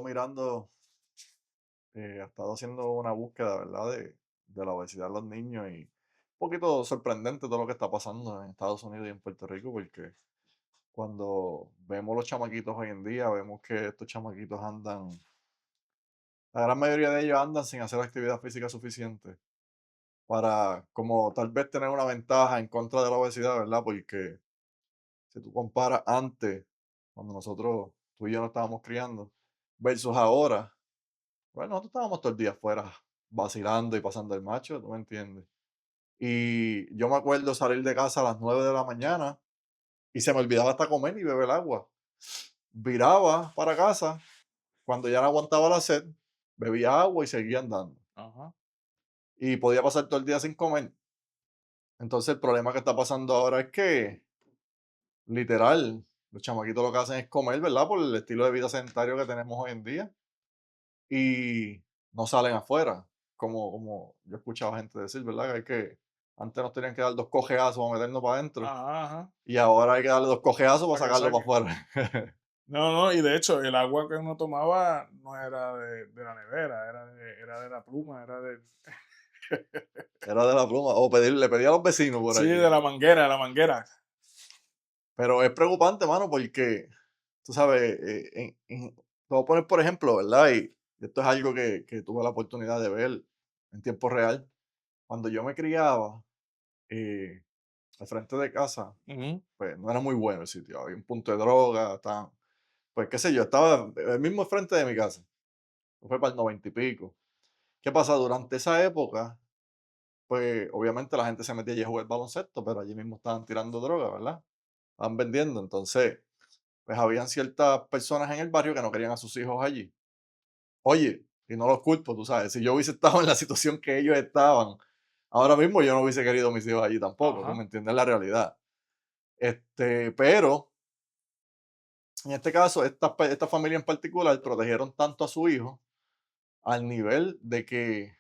mirando, ha estado haciendo una búsqueda, ¿verdad? De la obesidad en los niños y un poquito sorprendente todo lo que está pasando en Estados Unidos y en Puerto Rico, porque cuando vemos los chamaquitos hoy en día, vemos que estos chamaquitos andan, la gran mayoría de ellos andan sin hacer actividad física suficiente para como tal vez tener una ventaja en contra de la obesidad, ¿verdad? Porque si tú comparas antes, cuando nosotros, tú y yo nos estábamos criando, versus ahora. Bueno, nosotros estábamos todo el día afuera vacilando y pasando el macho, ¿tú me entiendes? Y yo me acuerdo salir de casa a las 9 de la mañana y se me olvidaba hasta comer y beber agua. Viraba para casa, cuando ya no aguantaba la sed, bebía agua y seguía andando. Ajá. Y podía pasar todo el día sin comer. Entonces el problema que está pasando ahora es que, literal, los chamaquitos lo que hacen es comer, ¿verdad? Por el estilo de vida sedentario que tenemos hoy en día. Y no salen afuera, como yo he escuchado gente decir, ¿verdad? Que hay que, antes nos tenían que dar 2 cojeazos para meternos para adentro, Ajá, ajá. y ahora hay que darle 2 cojeazos para Para que sacarlo para saque. afuera. No, no, y de hecho, el agua que uno tomaba no era de la nevera, era de la pluma, era de. Era de la pluma, o le pedía a los vecinos por Sí, allí. de la manguera, de la manguera. Pero es preocupante, mano, porque, tú sabes, te voy a poner por ejemplo, ¿verdad? Y esto es algo que tuve la oportunidad de ver en tiempo real. Cuando yo me criaba, eh, al frente de casa, Ujú. pues no era muy bueno el sitio. Había un punto de droga, pues qué sé yo, estaba el mismo frente de mi casa. Fue para el 90 y pico. ¿Qué pasa? Durante esa época, pues obviamente la gente se metía allí a jugar baloncesto, pero allí mismo estaban tirando droga, ¿verdad? Estaban vendiendo. Entonces, pues habían ciertas personas en el barrio que no querían a sus hijos allí. Oye, y no los culpo, tú sabes, si yo hubiese estado en la situación que ellos estaban, ahora mismo yo no hubiese querido a mis hijos allí tampoco, tú me Ajá. entiendes la realidad. Pero en este caso, esta familia en particular protegieron tanto a su hijo al nivel de que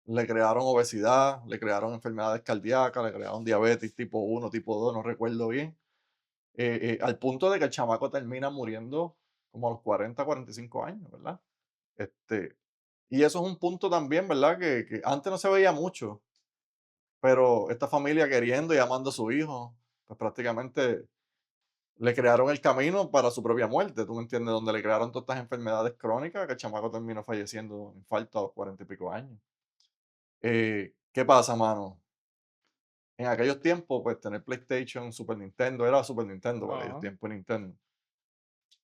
le crearon obesidad, le crearon enfermedades cardíacas, le crearon diabetes tipo 1, tipo 2, no recuerdo bien, al punto de que el chamaco termina muriendo como a los 40, 45 años, ¿verdad? Este, y eso es un punto también, ¿verdad? Que antes no se veía mucho, pero esta familia queriendo y amando a su hijo, pues prácticamente le crearon el camino para su propia muerte, ¿tú me entiendes? Donde le crearon todas estas enfermedades crónicas que el chamaco terminó falleciendo de un infarto a los 40 y pico años. ¿Qué pasa, mano? En aquellos tiempos, pues tener PlayStation, Super Nintendo, era Super Nintendo para aquellos Ajá. tiempos Nintendo.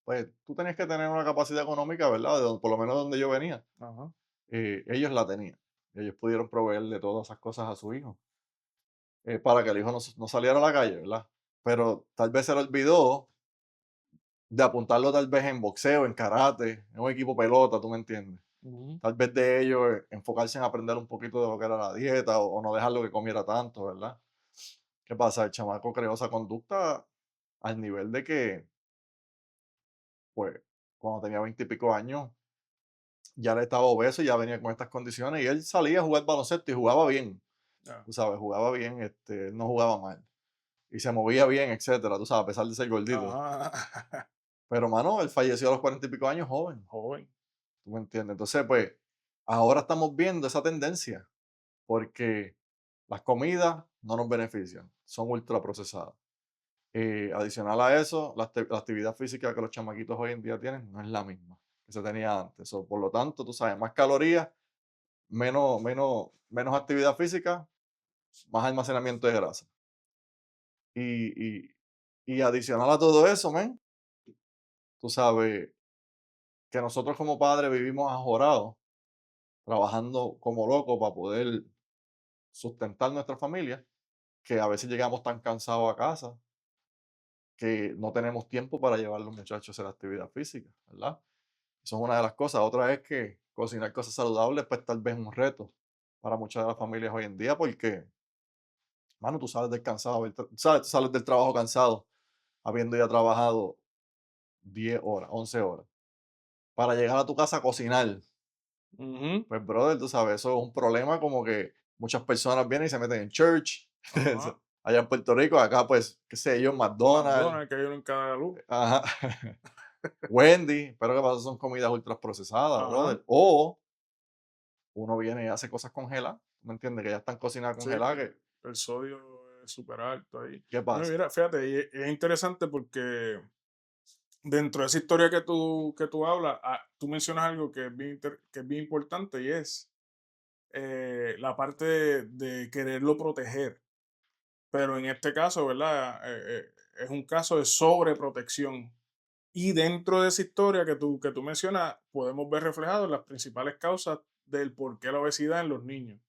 Pues tú tenías que tener una capacidad económica, ¿verdad? Por lo menos donde yo venía. Ajá. Ellos la tenían. Ellos pudieron proveerle todas esas cosas a su hijo, para que el hijo no saliera a la calle, ¿verdad? Pero tal vez se le olvidó de apuntarlo tal vez en boxeo, en karate, en un equipo pelota, ¿tú me entiendes? Ujú. Tal vez de ellos enfocarse en aprender un poquito de lo que era la dieta o no dejarlo que comiera tanto, ¿verdad? ¿Qué pasa? El chamaco creó esa conducta al nivel de que, pues, cuando tenía 20 y pico años, ya le estaba obeso y ya venía con estas condiciones y él salía a jugar baloncesto y jugaba bien, Ya. tú sabes, jugaba bien, él no jugaba mal y se movía bien, etcétera, tú sabes, a pesar de ser gordito. Ajá. Pero, mano, él falleció a los 40 y pico años joven. Joven. ¿Tú me entiendes? Entonces, pues, ahora estamos viendo esa tendencia, porque las comidas no nos benefician, son ultraprocesadas. Adicional a eso, la actividad física que los chamaquitos hoy en día tienen no es la misma que se tenía antes. Por lo tanto, tú sabes, más calorías, menos actividad física, más almacenamiento de grasa. Y, y, y adicional a todo eso, men, tú sabes que nosotros como padres vivimos ajorados, trabajando como locos para poder sustentar nuestra familia, que a veces llegamos tan cansados a casa que no tenemos tiempo para llevar a los muchachos a hacer actividad física, ¿verdad? Eso es una de las cosas. Otra es que cocinar cosas saludables, pues tal vez es un reto para muchas de las familias hoy en día, porque, mano, tú sales del cansado, tú sales del trabajo cansado, habiendo ya trabajado 10 horas, 11 horas, para llegar a tu casa a cocinar. Ujú. Pues, brother, tú sabes, eso es un problema como que muchas personas vienen y se meten en church, Ajá. allá en Puerto Rico, acá, pues, qué sé yo, Un McDonald's, McDonald's que hay uno en cada luz. ajá. Wendy, pero ¿qué pasa? Son comidas ultra procesadas, Ajá, brother. O uno viene y hace cosas congeladas, ¿me entiendes? Que ya están cocinadas sí, congeladas, que el sodio es súper alto ahí. ¿qué No, y pasa? mira, fíjate, y es interesante porque dentro de esa historia que tú hablas, tú mencionas algo que es bien, que es bien importante y es la parte de quererlo proteger. Pero en este caso, ¿verdad? Es un caso de sobreprotección. Y dentro de esa historia que tú mencionas, podemos ver reflejadas las principales causas del por qué la obesidad en los niños.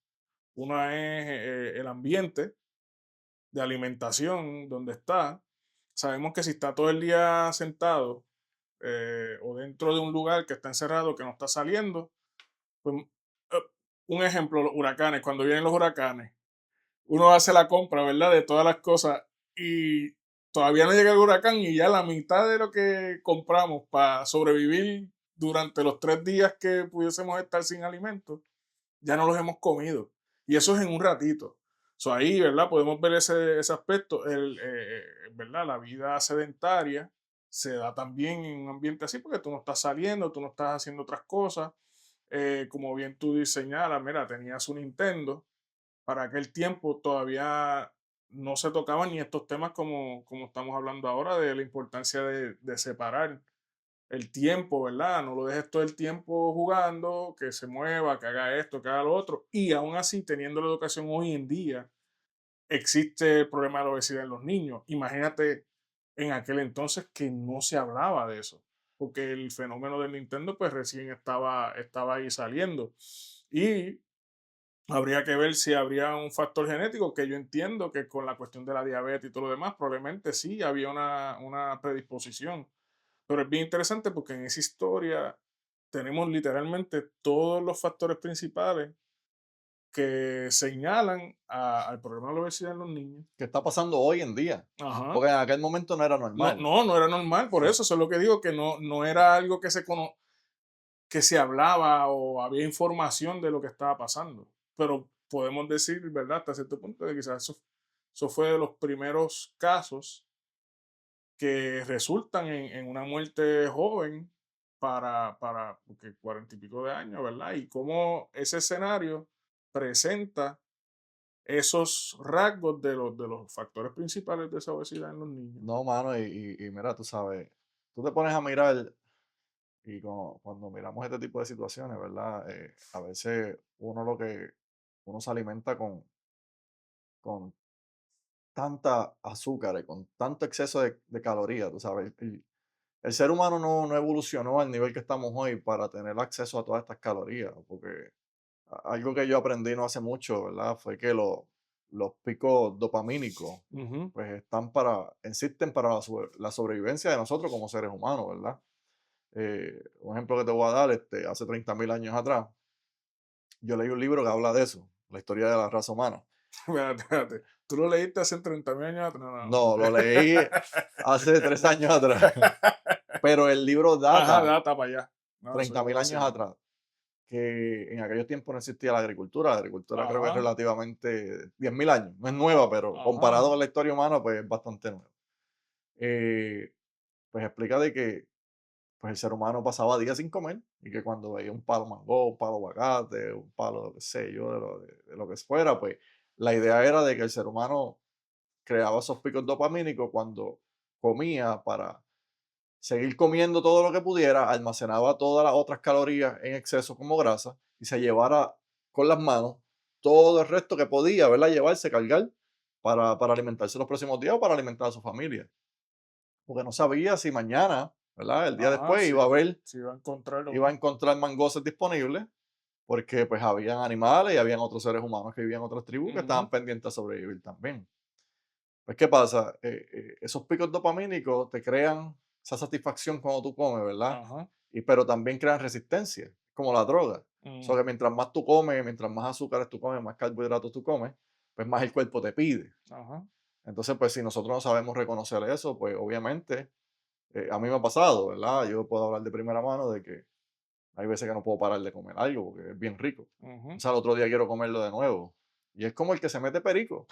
Una es el ambiente de alimentación donde está. Sabemos que si está todo el día sentado o dentro de un lugar que está encerrado, que no está saliendo, pues, eh, un ejemplo, los huracanes, cuando vienen los huracanes, uno hace la compra, ¿verdad? De todas las cosas y todavía no llega el huracán y ya la mitad de lo que compramos para sobrevivir durante los 3 días que pudiésemos estar sin alimentos, ya no los hemos comido. Y eso es en un ratito. Ahí, ¿verdad? Podemos ver ese aspecto. ¿Verdad? La vida sedentaria se da también en un ambiente así porque tú no estás saliendo, tú no estás haciendo otras cosas. Como bien tú señalas, mira, tenías un Nintendo, para aquel tiempo todavía no se tocaban ni estos temas como estamos hablando ahora, de la importancia de separar el tiempo, ¿verdad? No lo dejes todo el tiempo jugando, que se mueva, que haga esto, que haga lo otro. Y aún así, teniendo la educación hoy en día, existe el problema de la obesidad en los niños. Imagínate en aquel entonces que no se hablaba de eso, porque el fenómeno del Nintendo pues recién estaba ahí saliendo. Y habría que ver si habría un factor genético, que yo entiendo que con la cuestión de la diabetes y todo lo demás, probablemente sí había una predisposición. Pero es bien interesante porque en esa historia tenemos literalmente todos los factores principales que señalan al problema de la obesidad en los niños. ¿Qué está pasando hoy en día? Ajá. Porque en aquel momento no era No, normal. no, no era normal, por Sí. eso es lo que digo, que no era algo que se hablaba o había información de lo que estaba pasando. Pero podemos decir, ¿verdad? Hasta cierto punto, de quizás eso fue de los primeros casos que resultan en una muerte joven para porque 40 y pico de años, ¿verdad? Y cómo ese escenario presenta esos rasgos de los factores principales de esa obesidad en los niños. No, mano, y mira, tú sabes, tú te pones a mirar y cuando miramos este tipo de situaciones, ¿verdad? A veces uno se alimenta con tanta azúcar y con tanto exceso de calorías, tú sabes. El ser humano no evolucionó al nivel que estamos hoy para tener acceso a todas estas calorías, porque algo que yo aprendí no hace mucho, ¿verdad? Fue que los picos dopamínicos, Ujú. pues existen para la sobrevivencia de nosotros como seres humanos, ¿verdad? Un ejemplo que te voy a dar, hace 30.000 años atrás, yo leí un libro que habla de eso, la historia de la raza humana. Espérate, espérate. ¿Tú lo leíste hace 30.000 años atrás? No, no, No, lo leí hace 3 años atrás, pero el libro Ajá, data data para allá. No, eso 30.000 lleva años siglos. atrás, que en aquellos tiempos no existía la agricultura creo que es Ajá, relativamente 10.000 años, no es nueva, pero ajá, comparado ajá. con la historia humana, pues es bastante nueva. Eh, pues explica de que pues el ser humano pasaba días sin comer y que cuando veía un palo mango, un palo aguacate, un palo, qué sé yo, de lo que fuera, pues la idea era de que el ser humano creaba esos picos dopamínicos cuando comía para seguir comiendo todo lo que pudiera, almacenaba todas las otras calorías en exceso como grasa y se llevara con las manos todo el resto que podía, ¿verdad? Llevarse, cargar para alimentarse los próximos días o para alimentar a su familia. Porque no sabía si mañana, ¿verdad? El día Ajá, después sí, iba sí va a encontrar a uno. encontrar mangosas disponibles porque pues habían animales y habían otros seres humanos que vivían en otras tribus que estaban Ujú, pendientes a sobrevivir también. Pues, ¿qué pasa? Esos picos dopamínicos te crean esa satisfacción cuando tú comes, ¿verdad? ajá, Pero también crean resistencia, como la droga. O sea, mm, que mientras más tú comes, mientras más azúcares tú comes, más carbohidratos tú comes, pues más el cuerpo te pide. ajá, Entonces, pues si nosotros no sabemos reconocer eso, pues obviamente, a mí me ha pasado, ¿verdad? Yo puedo hablar de primera mano de que hay veces que no puedo parar de comer algo porque es bien rico. O ujú, sea, el otro día quiero comerlo de nuevo. Y es como el que se mete perico.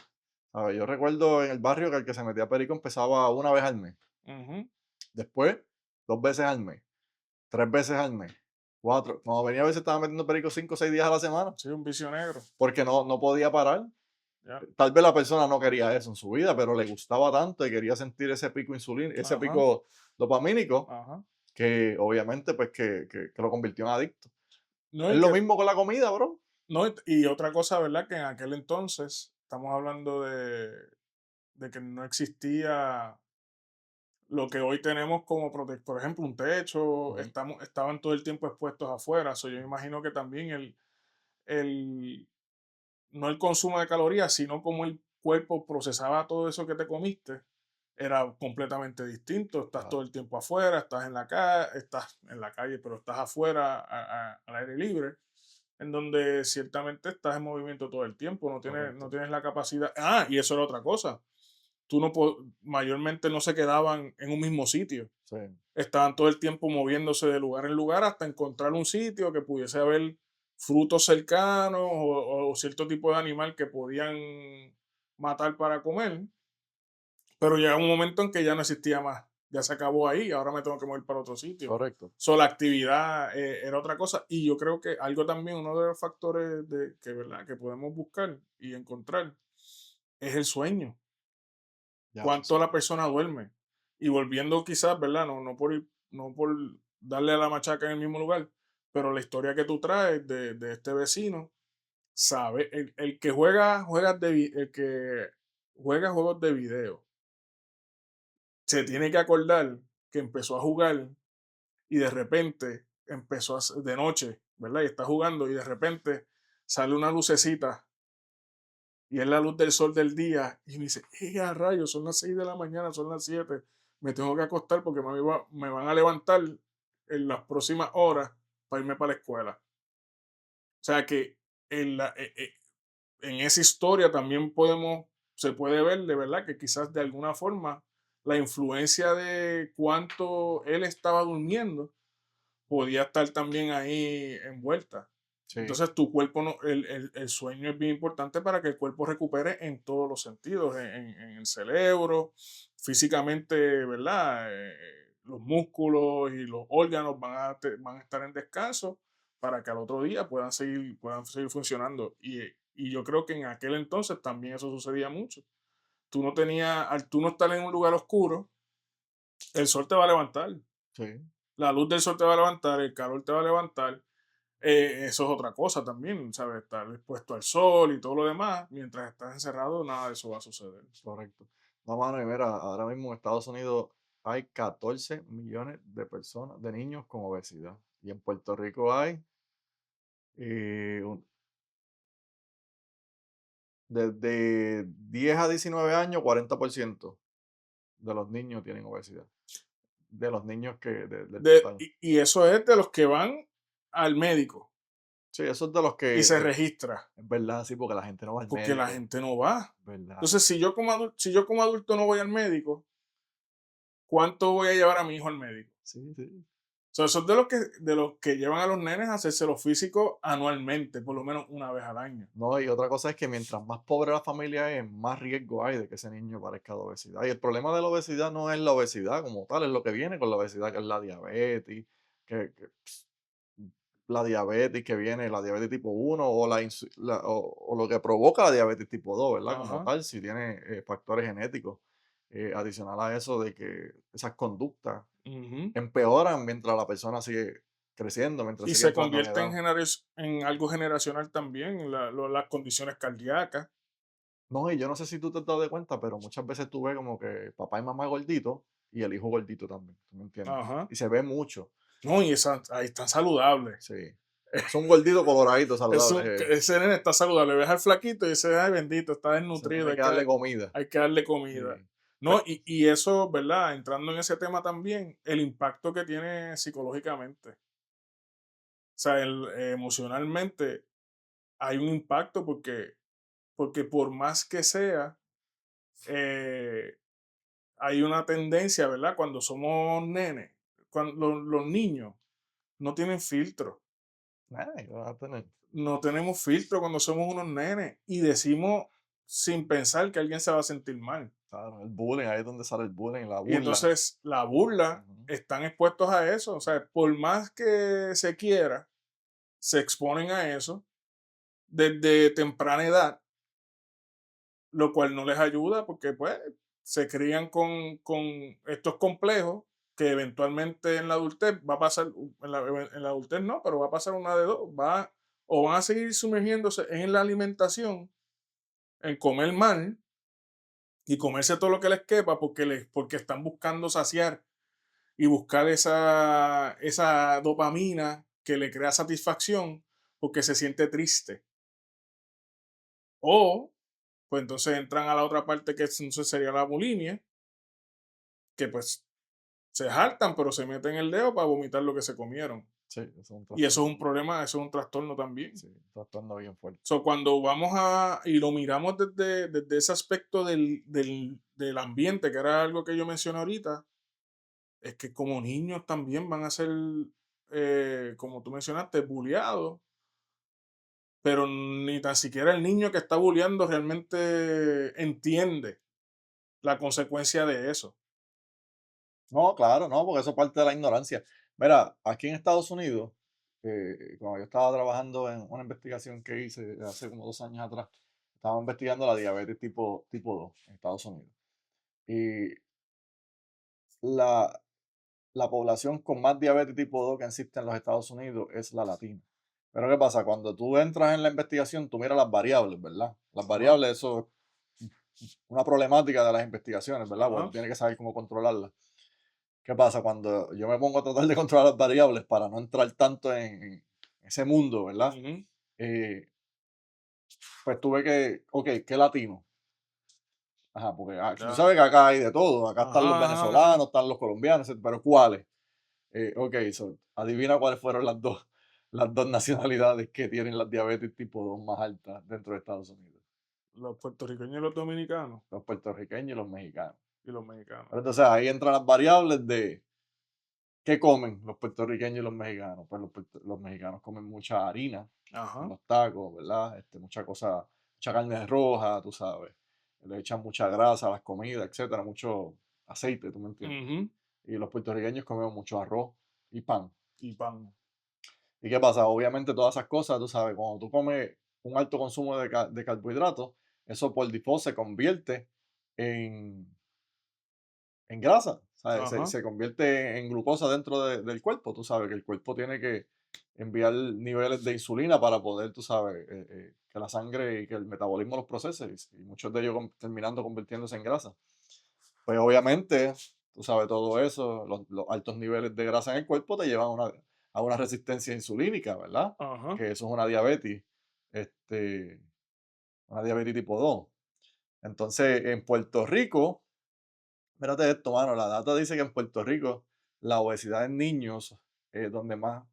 ¿Sabes? Yo recuerdo en el barrio que el que se metía perico empezaba una vez al mes. ujú, Después 2 veces al mes, 3 veces al mes, 4. Cuando venía a veces estaba metiendo perico 5 o 6 días a la semana, Sí, un vicio negro. porque no podía parar. Ya. Tal vez la persona no quería eso en su vida, pero le gustaba tanto y quería sentir ese pico insulín ese Ajá, pico dopamínico, ajá. que obviamente, pues, que lo convirtió en adicto. No, Es y lo que, mismo con la comida, bro. no, y otra cosa, ¿verdad? Que en aquel entonces, estamos hablando de que no existía lo que hoy tenemos como, por ejemplo, un techo, Ujú. estaban todo el tiempo expuestos afuera. So, yo me imagino que también el, no el consumo de calorías, sino como el cuerpo procesaba todo eso que te comiste, era completamente distinto. Estás todo Claro, el tiempo afuera, estás en la calle, pero estás afuera al aire libre, en donde ciertamente estás en movimiento todo el tiempo, no correcto. tienes la capacidad. Ah, y eso era otra cosa. Tú no mayormente no se quedaban en un mismo sitio. Sí, Estaban todo el tiempo moviéndose de lugar en lugar hasta encontrar un sitio que pudiese haber frutos cercanos o cierto tipo de animal que podían matar para comer, pero llega un momento en que ya no existía más, ya se acabó ahí, ahora me tengo que mover para otro sitio. correcto. La actividad era otra cosa y yo creo que algo también, uno de los factores ¿verdad? Que podemos buscar y encontrar es el sueño, Ya tú cuánto sabes. la persona duerme. Y volviendo quizás, ¿verdad? No por darle a la machaca en el mismo lugar, pero la historia que tú traes de este vecino, sabe, el que el que juega juegos de video, se tiene que acordar que empezó a jugar y de repente de noche, ¿verdad? Y está jugando y de repente sale una lucecita y es la luz del sol del día. Y me dice, a rayos! Son las 6 de la mañana, son las 7. Me tengo que acostar porque me van a levantar en las próximas horas para irme para la escuela. O sea que en esa historia también se puede ver de verdad que quizás de alguna forma la influencia de cuánto él estaba durmiendo podía estar también ahí envuelta. Sí, Entonces tu cuerpo, no, el sueño es bien importante para que el cuerpo recupere en todos los sentidos, en el cerebro, físicamente, ¿verdad? Los músculos y los órganos van a estar en descanso para que al otro día puedan seguir funcionando. Y yo creo que en aquel entonces también eso sucedía mucho. Al tú no estar en un lugar oscuro, el sol te va a levantar. sí, La luz del sol te va a levantar, el calor te va a levantar. Eso es otra cosa también, ¿sabes? Estar expuesto al sol y todo lo demás. Mientras estás encerrado, nada de eso va a suceder. correcto. No, mano, y mira, ahora mismo en Estados Unidos hay 14 millones de personas, de niños con obesidad. Y en Puerto Rico hay eh, un- desde 10 a 19 años, 40% de los niños tienen obesidad. De los niños del total. Y eso es de los que van al médico Sí, eso es de los y que, se registra, es verdad, sí, porque la gente no va al porque la médico, gente no va. ¿verdad? Entonces, si yo como adulto no voy al médico, ¿cuánto voy a llevar a mi hijo al médico? Sí, sí. Eso es de los que llevan a los nenes a hacerse lo físico anualmente, por lo menos una vez al año. No, y otra cosa es que mientras más pobre la familia es, más riesgo hay de que ese niño padezca de obesidad. Y el problema de la obesidad no es la obesidad como tal, es lo que viene con la obesidad, que es la diabetes, la diabetes que viene, la diabetes tipo 1 o, o lo que provoca la diabetes tipo 2, ¿verdad? Como Ajá. tal, si tiene factores genéticos. Adicional a eso de que esas conductas Ujú. empeoran mientras la persona sigue creciendo, mientras Y sigue se entrando en convierte edad. en algo generacional también, las condiciones cardíacas. No, y yo no sé si tú te has dado de cuenta, pero muchas veces tú ves como que papá y mamá gordito y el hijo gordito también, ¿tú me entiendes? Ajá. Y se ve mucho, No, y ahí están saludables. sí. Son gorditos coloraditos, saludables. Ese nene está saludable. Ves al flaquito y dice, ay, bendito, está Se desnutrido, tiene que darle comida. hay que darle comida. Sí. No, y eso, ¿verdad? Entrando en ese tema también, el impacto que tiene psicológicamente. O sea, emocionalmente hay un impacto porque por más que sea, eh, hay una tendencia, ¿verdad? Cuando somos nenes, cuando los niños no tienen filtro. Ay, vas a tener. No tenemos filtro cuando somos unos nenes y decimos sin pensar que alguien se va a sentir mal. Claro, el bullying, ahí es donde sale el bullying, la Y burla. entonces la burla, Ujú. están expuestos a eso. O sea, por más que se quiera, se exponen a eso desde temprana edad, lo cual no les ayuda porque pues se crían con estos complejos que eventualmente en la adultez va a pasar, en la adultez no, pero va a pasar una de dos, o van a seguir sumergiéndose en la alimentación, en comer mal y comerse todo lo que les quepa porque están buscando saciar y buscar esa dopamina que le crea satisfacción porque se siente triste. O, pues entonces entran a la otra parte que entonces sería la bulimia, que pues se jaltan, pero se meten el dedo para vomitar lo que se comieron. Sí, eso es un Y eso es trastorno. un problema, eso es un trastorno también. Sí, un trastorno bien fuerte. So, cuando vamos y lo miramos desde ese aspecto del ambiente, que era algo que yo mencioné ahorita, es que como niños también van a ser, como tú mencionaste, bulleados, pero ni tan siquiera el niño que está bulleando realmente entiende la consecuencia de eso. No, claro, no, porque eso es parte de la ignorancia. Mira, aquí en Estados Unidos, cuando yo estaba trabajando en una investigación que hice hace como 2 años atrás, estaba investigando la diabetes tipo 2 en Estados Unidos. Y la, la población con más diabetes tipo 2 que existe en los Estados Unidos es la latina. Pero ¿qué pasa? Cuando tú entras en la investigación, tú miras las variables, ¿verdad? Las Ajá, variables, eso es una problemática de las investigaciones, ¿verdad? Porque tú ajá. tienes que saber cómo controlarlas. ¿Qué pasa? Cuando yo me pongo a tratar de controlar las variables para no entrar tanto en ese mundo, ¿verdad? Ujú, Eh, pues tuve que, ok, ¿qué latino? Ajá, porque tú ya. sabes que acá hay de todo. Acá están los Ajá, ajá, ajá. venezolanos, están los colombianos, pero ¿cuáles? Ok, adivina cuáles fueron las dos nacionalidades que tienen la diabetes tipo 2 más altas dentro de Estados Unidos. Los puertorriqueños y los dominicanos Los puertorriqueños y los mexicanos. y los mexicanos. Pero entonces ahí entran las variables de qué comen los puertorriqueños y los mexicanos. Pues los mexicanos comen mucha harina en Ajá. los tacos, ¿verdad? Mucha cosa, mucha carne roja, tú sabes. Le echan mucha grasa a las comidas, etcétera, mucho aceite, ¿tú me entiendes? Ujú, Y los puertorriqueños comemos mucho arroz y pan. y pan. ¿Y qué pasa? Obviamente todas esas cosas, tú sabes, cuando tú comes un alto consumo de carbohidratos, eso por default se convierte en, en grasa, ¿sabes? Se, Ajá. se convierte en glucosa dentro del cuerpo, tú sabes, que el cuerpo tiene que enviar niveles de insulina para poder, tú sabes, que la sangre y que el metabolismo los procese, y muchos de ellos terminando convirtiéndose en grasa. Pues obviamente, tú sabes, todo eso, los altos niveles de grasa en el cuerpo te llevan a una resistencia insulínica, ¿verdad? Ajá. Que eso es este, una diabetes tipo 2. Entonces, en Puerto Rico, mírate esto, mano, la data dice que en Puerto Rico la obesidad en niños, donde más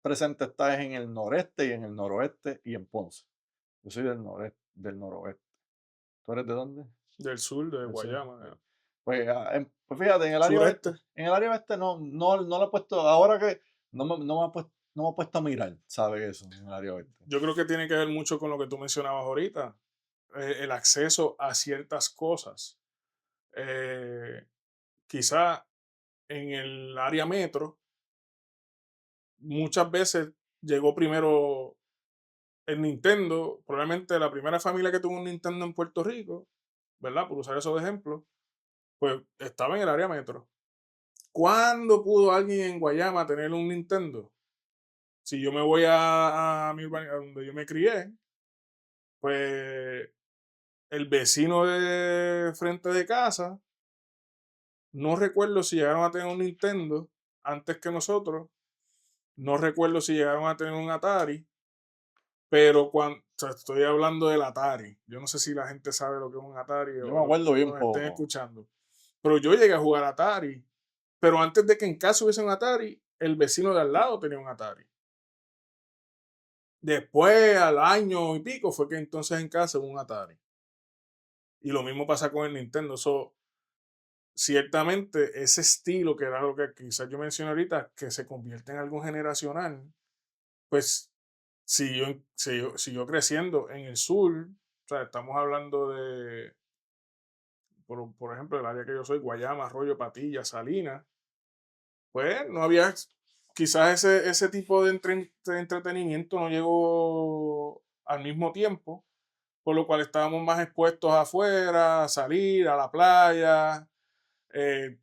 presente está es en el noreste y en el noroeste y en Ponce. Yo soy del noreste, del noroeste. ¿Tú eres de dónde? Del sur, de Del sur. Guayama. Pues fíjate, Sureste. en el área oeste no lo he puesto, ahora que no me he puesto a mirar, ¿sabes eso? En el área oeste. Yo creo que tiene que ver mucho con lo que tú mencionabas ahorita, el acceso a ciertas cosas. Eh, Quizá en el área metro, muchas veces llegó primero el Nintendo, probablemente la primera familia que tuvo un Nintendo en Puerto Rico, ¿verdad? Por usar eso de ejemplo, pues estaba en el área metro. ¿Cuándo pudo alguien en Guayama tener un Nintendo? Si yo me voy a donde yo me crié, pues el vecino de frente de casa, no recuerdo si llegaron a tener un Nintendo antes que nosotros, no recuerdo si llegaron a tener un Atari, pero cuando, o sea, estoy hablando del Atari, yo no sé si la gente sabe lo que es un Atari Yo o me acuerdo los bien que me estén poco. escuchando, pero yo llegué a jugar Atari, pero antes de que en casa hubiese un Atari, el vecino de al lado tenía un Atari. Después, al año y pico, fue que entonces en casa hubo un Atari. Y lo mismo pasa con el Nintendo. Ciertamente, ese estilo, que era lo que quizás yo mencioné ahorita, que se convierte en algo generacional, pues siguió creciendo en el sur. O sea, estamos hablando por ejemplo, el área que yo soy, Guayama, Arroyo, Patilla, Salinas, pues no había, quizás ese tipo de entretenimiento no llegó al mismo tiempo, por lo cual estábamos más expuestos afuera, a salir, a la playa, eh,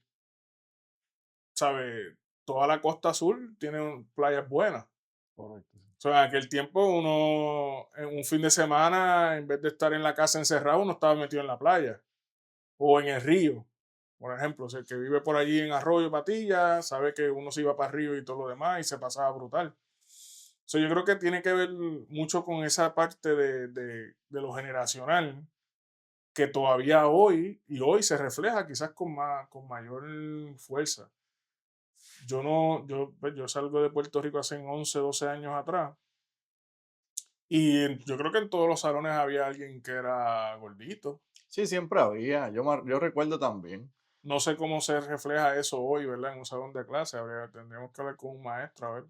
¿sabe? Toda la costa sur tiene playas buenas. Correcto. O sea, en aquel tiempo uno, en un fin de semana, en vez de estar en la casa encerrado, uno estaba metido en la playa o en el río. Por ejemplo, el que vive por allí en Arroyo Patilla sabe que uno se iba para el río y todo lo demás y se pasaba brutal. Yo creo que tiene que ver mucho con esa parte de lo generacional que todavía hoy se refleja quizás con mayor fuerza. Yo no, pues, yo salgo de Puerto Rico hace 11 12 años atrás y yo creo que en todos los salones había alguien que era gordito. Sí, siempre había. Yo recuerdo también. No sé cómo se refleja eso hoy, ¿verdad? En un salón de clase. Tendríamos que hablar con un maestro, a ver.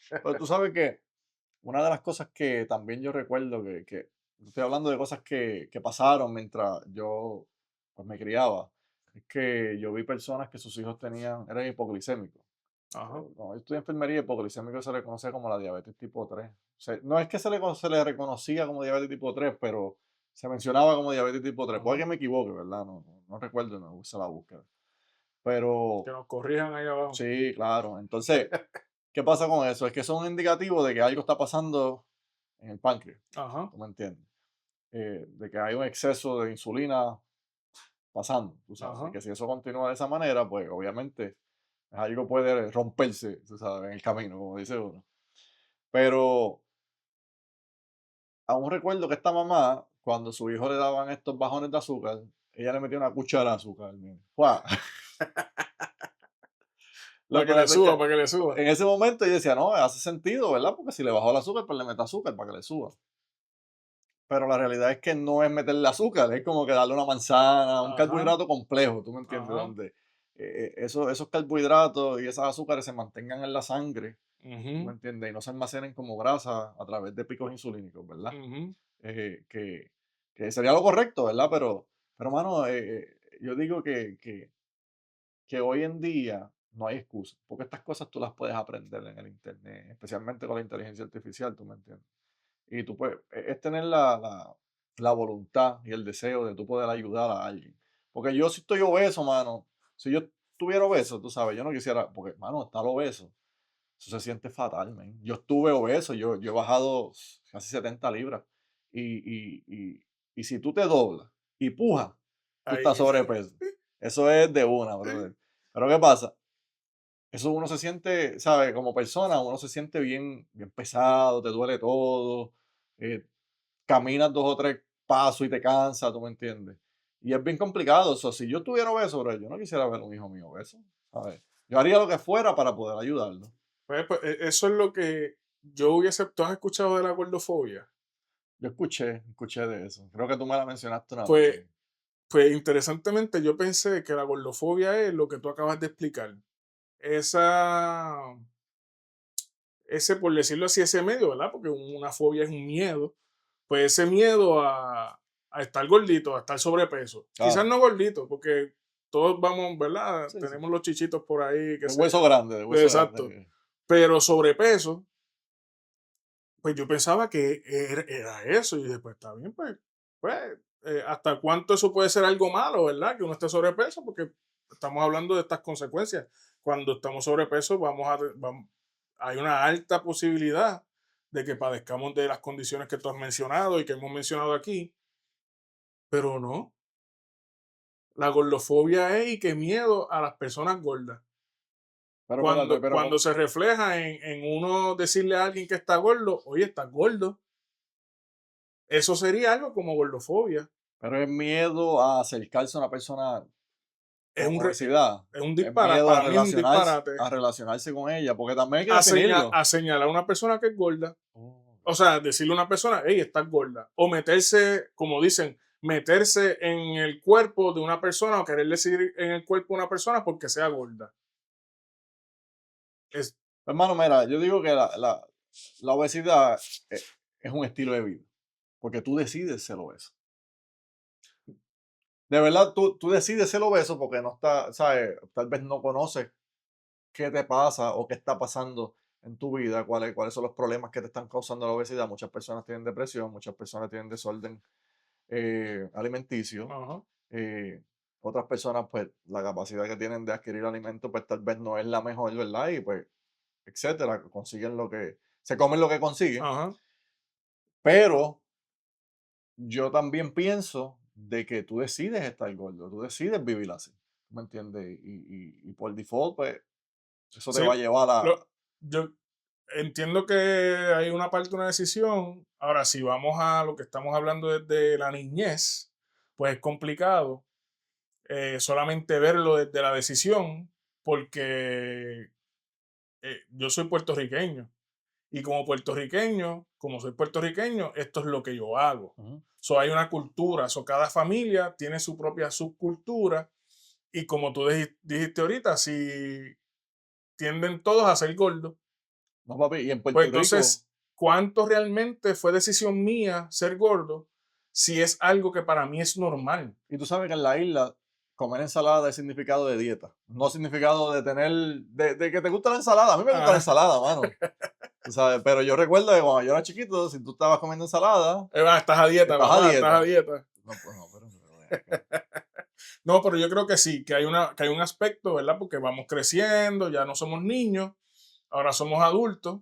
Pero tú sabes que una de las cosas que también yo recuerdo estoy hablando de cosas que pasaron mientras yo pues, me criaba, es que yo vi personas que sus hijos eran hipoglicémicos. Ajá. Cuando yo estudié enfermería, hipoglicémico se le conoce como la diabetes tipo 3. No es que se le reconocía como diabetes tipo 3, pero se mencionaba como diabetes tipo 3. Puede Ajá. que me equivoque, ¿verdad? No recuerdo, no hice la búsqueda. Pero Que nos corrijan ahí abajo. sí, claro. Entonces, ¿qué pasa con eso? Es que eso es un indicativo de que algo está pasando en el páncreas. Ajá. ¿Tú me entiendes? De que hay un exceso de insulina pasando, tú sabes. Y Ajá. que si eso continúa de esa manera, pues obviamente algo puede romperse, tú sabes, en el camino, como dice uno. Pero aún recuerdo que esta mamá, cuando su hijo le daban estos bajones de azúcar, ella le metía una cuchara de azúcar. ¡Fua! Para que Loco, le después suba, para que le suba. en ese momento yo decía, no, hace sentido, ¿verdad? Porque si le bajó el azúcar, pues le mete azúcar para que le suba. Pero la realidad es que no es meterle azúcar, es como que darle una manzana, un Ajá. carbohidrato complejo, ¿tú me entiendes? Ajá. Donde esos carbohidratos y esos azúcares se mantengan en la sangre, ¿tú me Ujú. entiendes? Y no se almacenen como grasa a través de picos insulínicos, ¿verdad? Ujú. Eh, que, que sería lo correcto, ¿verdad? Pero mano, yo digo que hoy en día no hay excusa, porque estas cosas tú las puedes aprender en el internet, especialmente con la inteligencia artificial, ¿tú me entiendes? Y tú puedes, es tener la voluntad y el deseo de tú poder ayudar a alguien. Porque yo si estoy obeso, mano, si yo estuviera obeso, tú sabes, yo no quisiera, porque, mano, estar obeso, eso se siente fatal, man. Yo estuve obeso, yo he bajado casi 70 libras. Y si tú te doblas y pujas, tú estás Ahí. sobrepeso. Eso es de una, brother. Pero ¿qué pasa? Eso uno se siente, ¿sabes? Como persona, uno se siente bien, bien pesado, te duele todo, eh, caminas 2 o 3 pasos y te cansa, ¿tú me entiendes? Y es bien complicado. O sea, si yo tuviera obeso, bro, yo no quisiera ver un hijo mío obeso, ¿sabes? Yo haría lo que fuera para poder ayudarlo. Pues, eso es lo que yo hubiese. ¿Tú has escuchado de la gordofobia? Yo escuché de eso. Creo que tú me la mencionaste una vez. Pues, pues interesantemente yo pensé que la gordofobia es lo que tú acabas de explicar. Esa, por decirlo así, ese medio, ¿verdad? Porque una fobia es un miedo. Pues ese miedo a estar gordito, a estar sobrepeso. Quizás Claro. no gordito, porque todos vamos, ¿verdad? Sí, sí. Tenemos los chichitos por ahí, qué De sé hueso yo. grande, de hueso Exacto. grande. Pero sobrepeso, pues yo pensaba que era eso. Y dije, pues está bien, pues ¿hasta cuánto eso puede ser algo malo, verdad? Que uno esté sobrepeso, porque estamos hablando de estas consecuencias. Cuando estamos sobrepeso, hay una alta posibilidad de que padezcamos de las condiciones que tú has mencionado y que hemos mencionado aquí, pero no. La gordofobia es y qué miedo a las personas gordas. Pero espérate, Cuando se refleja en uno decirle a alguien que está gordo, oye, estás gordo. Eso sería algo como gordofobia. pero es miedo a acercarse a una persona Es con un, re- obesidad. es un Es disparate, miedo para mí es un disparate a relacionarse con ella, porque también hay que definirlo. a señalar a una persona que es gorda. Oh, O sea, decirle a una persona, hey, estás gorda. O meterse, como dicen, meterse en el cuerpo de una persona o querer decir en el cuerpo de una persona porque sea gorda. Es, hermano, mira, yo digo que la obesidad es un estilo de vida, porque tú decides ser obeso. de verdad, tú decides ser obeso porque no está, ¿sabes? Tal vez no conoces qué te pasa o qué está pasando en tu vida, cuáles son los problemas que te están causando la obesidad. Muchas personas tienen depresión, muchas personas tienen desorden alimenticio. Ajá, eh, Otras personas, pues, la capacidad que tienen de adquirir alimentos, pues tal vez no es la mejor, ¿verdad? Y pues, etcétera, consiguen se comen lo que consiguen. ajá. Pero yo también pienso de que tú decides estar gordo, tú decides vivir así, ¿me entiendes? Y por default, pues, eso te Sí, va a llevar a... lo, yo entiendo que hay una parte de una decisión. Ahora, si vamos a lo que estamos hablando desde la niñez, pues es complicado solamente verlo desde la decisión, porque yo soy puertorriqueño. Y como puertorriqueño, como soy puertorriqueño, esto es lo que yo hago. Ujú. So, hay una cultura, so, cada familia tiene su propia subcultura y como tú dijiste ahorita, si tienden todos a ser gordos, No, papi, y en pues Puerto Rico, entonces, ¿cuánto realmente fue decisión mía ser gordo si es algo que para mí es normal? y tú sabes que en la isla comer ensalada es significado de dieta, no significado de tener, de que te gusta la ensalada. A mí me gusta la Ah, ensalada, mano. Tú sabes, pero yo recuerdo que cuando yo era chiquito, si tú estabas comiendo ensalada, estás a dieta, estás a papá, estás a dieta. dieta. No, pues no, pero ven acá. No, pero yo creo que sí, que hay un aspecto, ¿verdad? Porque vamos creciendo, ya no somos niños, ahora somos adultos,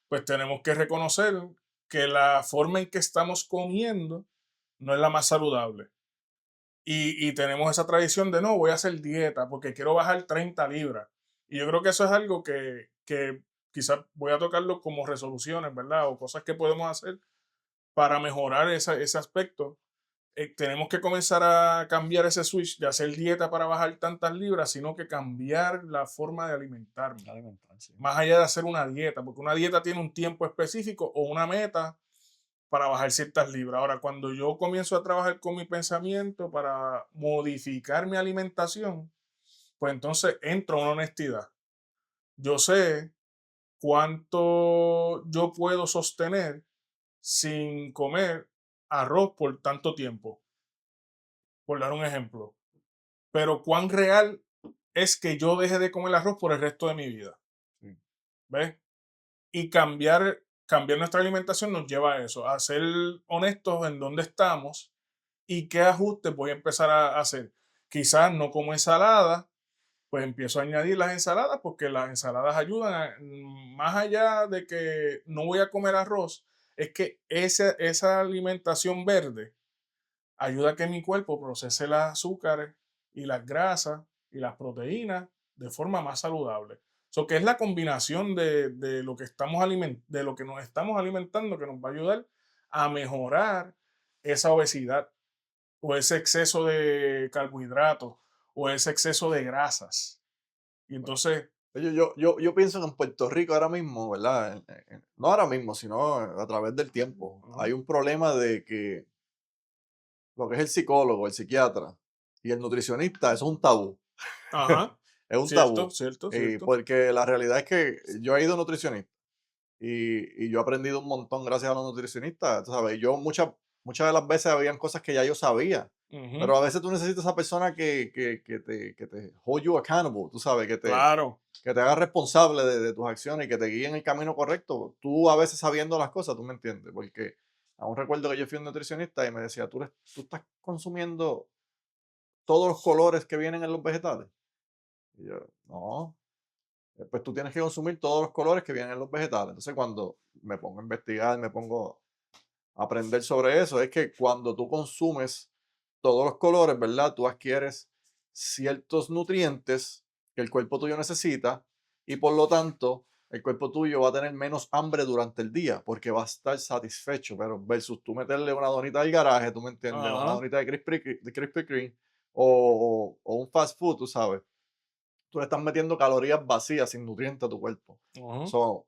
pues tenemos que reconocer que la forma en que estamos comiendo no es la más saludable. Y tenemos esa tradición de no, voy a hacer dieta porque quiero bajar 30 libras. Y yo creo que eso es algo que quizás voy a tocarlo como resoluciones, ¿verdad? O cosas que podemos hacer para mejorar ese aspecto. Tenemos que comenzar a cambiar ese switch de hacer dieta para bajar tantas libras, sino que cambiar la forma de alimentarme. Alimentarse. Más allá de hacer una dieta, porque una dieta tiene un tiempo específico o una meta para bajar ciertas libras. Ahora, cuando yo comienzo a trabajar con mi pensamiento para modificar mi alimentación, pues entonces entro a una honestidad. Yo sé cuánto yo puedo sostener sin comer arroz por tanto tiempo, por dar un ejemplo. Pero cuán real es que yo deje de comer arroz por el resto de mi vida. Sí. ¿Ves? Y cambiar nuestra alimentación nos lleva a eso, a ser honestos en dónde estamos y qué ajustes voy a empezar a hacer. Quizás no como ensalada, pues empiezo a añadir las ensaladas porque las ensaladas ayudan, más allá de que no voy a comer arroz, es que esa alimentación verde ayuda a que mi cuerpo procese los azúcares y las grasas y las proteínas de forma más saludable. So, que es la combinación de lo que de lo que nos estamos alimentando que nos va a ayudar a mejorar esa obesidad o ese exceso de carbohidratos o ese exceso de grasas. Y entonces, Yo pienso que en Puerto Rico ahora mismo, ¿verdad? No ahora mismo, sino a través del tiempo, hay ajá, un problema de que lo que es el psicólogo, el psiquiatra y el nutricionista, eso es un tabú. ajá, Es un cierto, tabú. cierto, cierto. Porque la realidad es que yo he ido a nutricionista y yo he aprendido un montón gracias a los nutricionistas. Tú sabes, muchas de las veces habían cosas que ya yo sabía. Ujú, Pero a veces tú necesitas esa persona que te hold you accountable, tú sabes, claro. que te haga responsable de tus acciones y que te guíe en el camino correcto. Tú a veces sabiendo las cosas, tú me entiendes, porque aún recuerdo que yo fui a un nutricionista y me decía, tú estás consumiendo todos los colores que vienen en los vegetales. Y yo, no, pues tú tienes que consumir todos los colores que vienen en los vegetales. Entonces cuando me pongo a investigar, me pongo a aprender sobre eso, es que cuando tú consumes todos los colores, ¿verdad? Tú adquieres ciertos nutrientes que el cuerpo tuyo necesita y por lo tanto el cuerpo tuyo va a tener menos hambre durante el día porque va a estar satisfecho, pero versus tú meterle una donita del garaje, tú me entiendes, una Ajá, donita de Krispy Kreme o un fast food, tú sabes, tú le estás metiendo calorías vacías, sin nutrientes a tu cuerpo. ajá, So,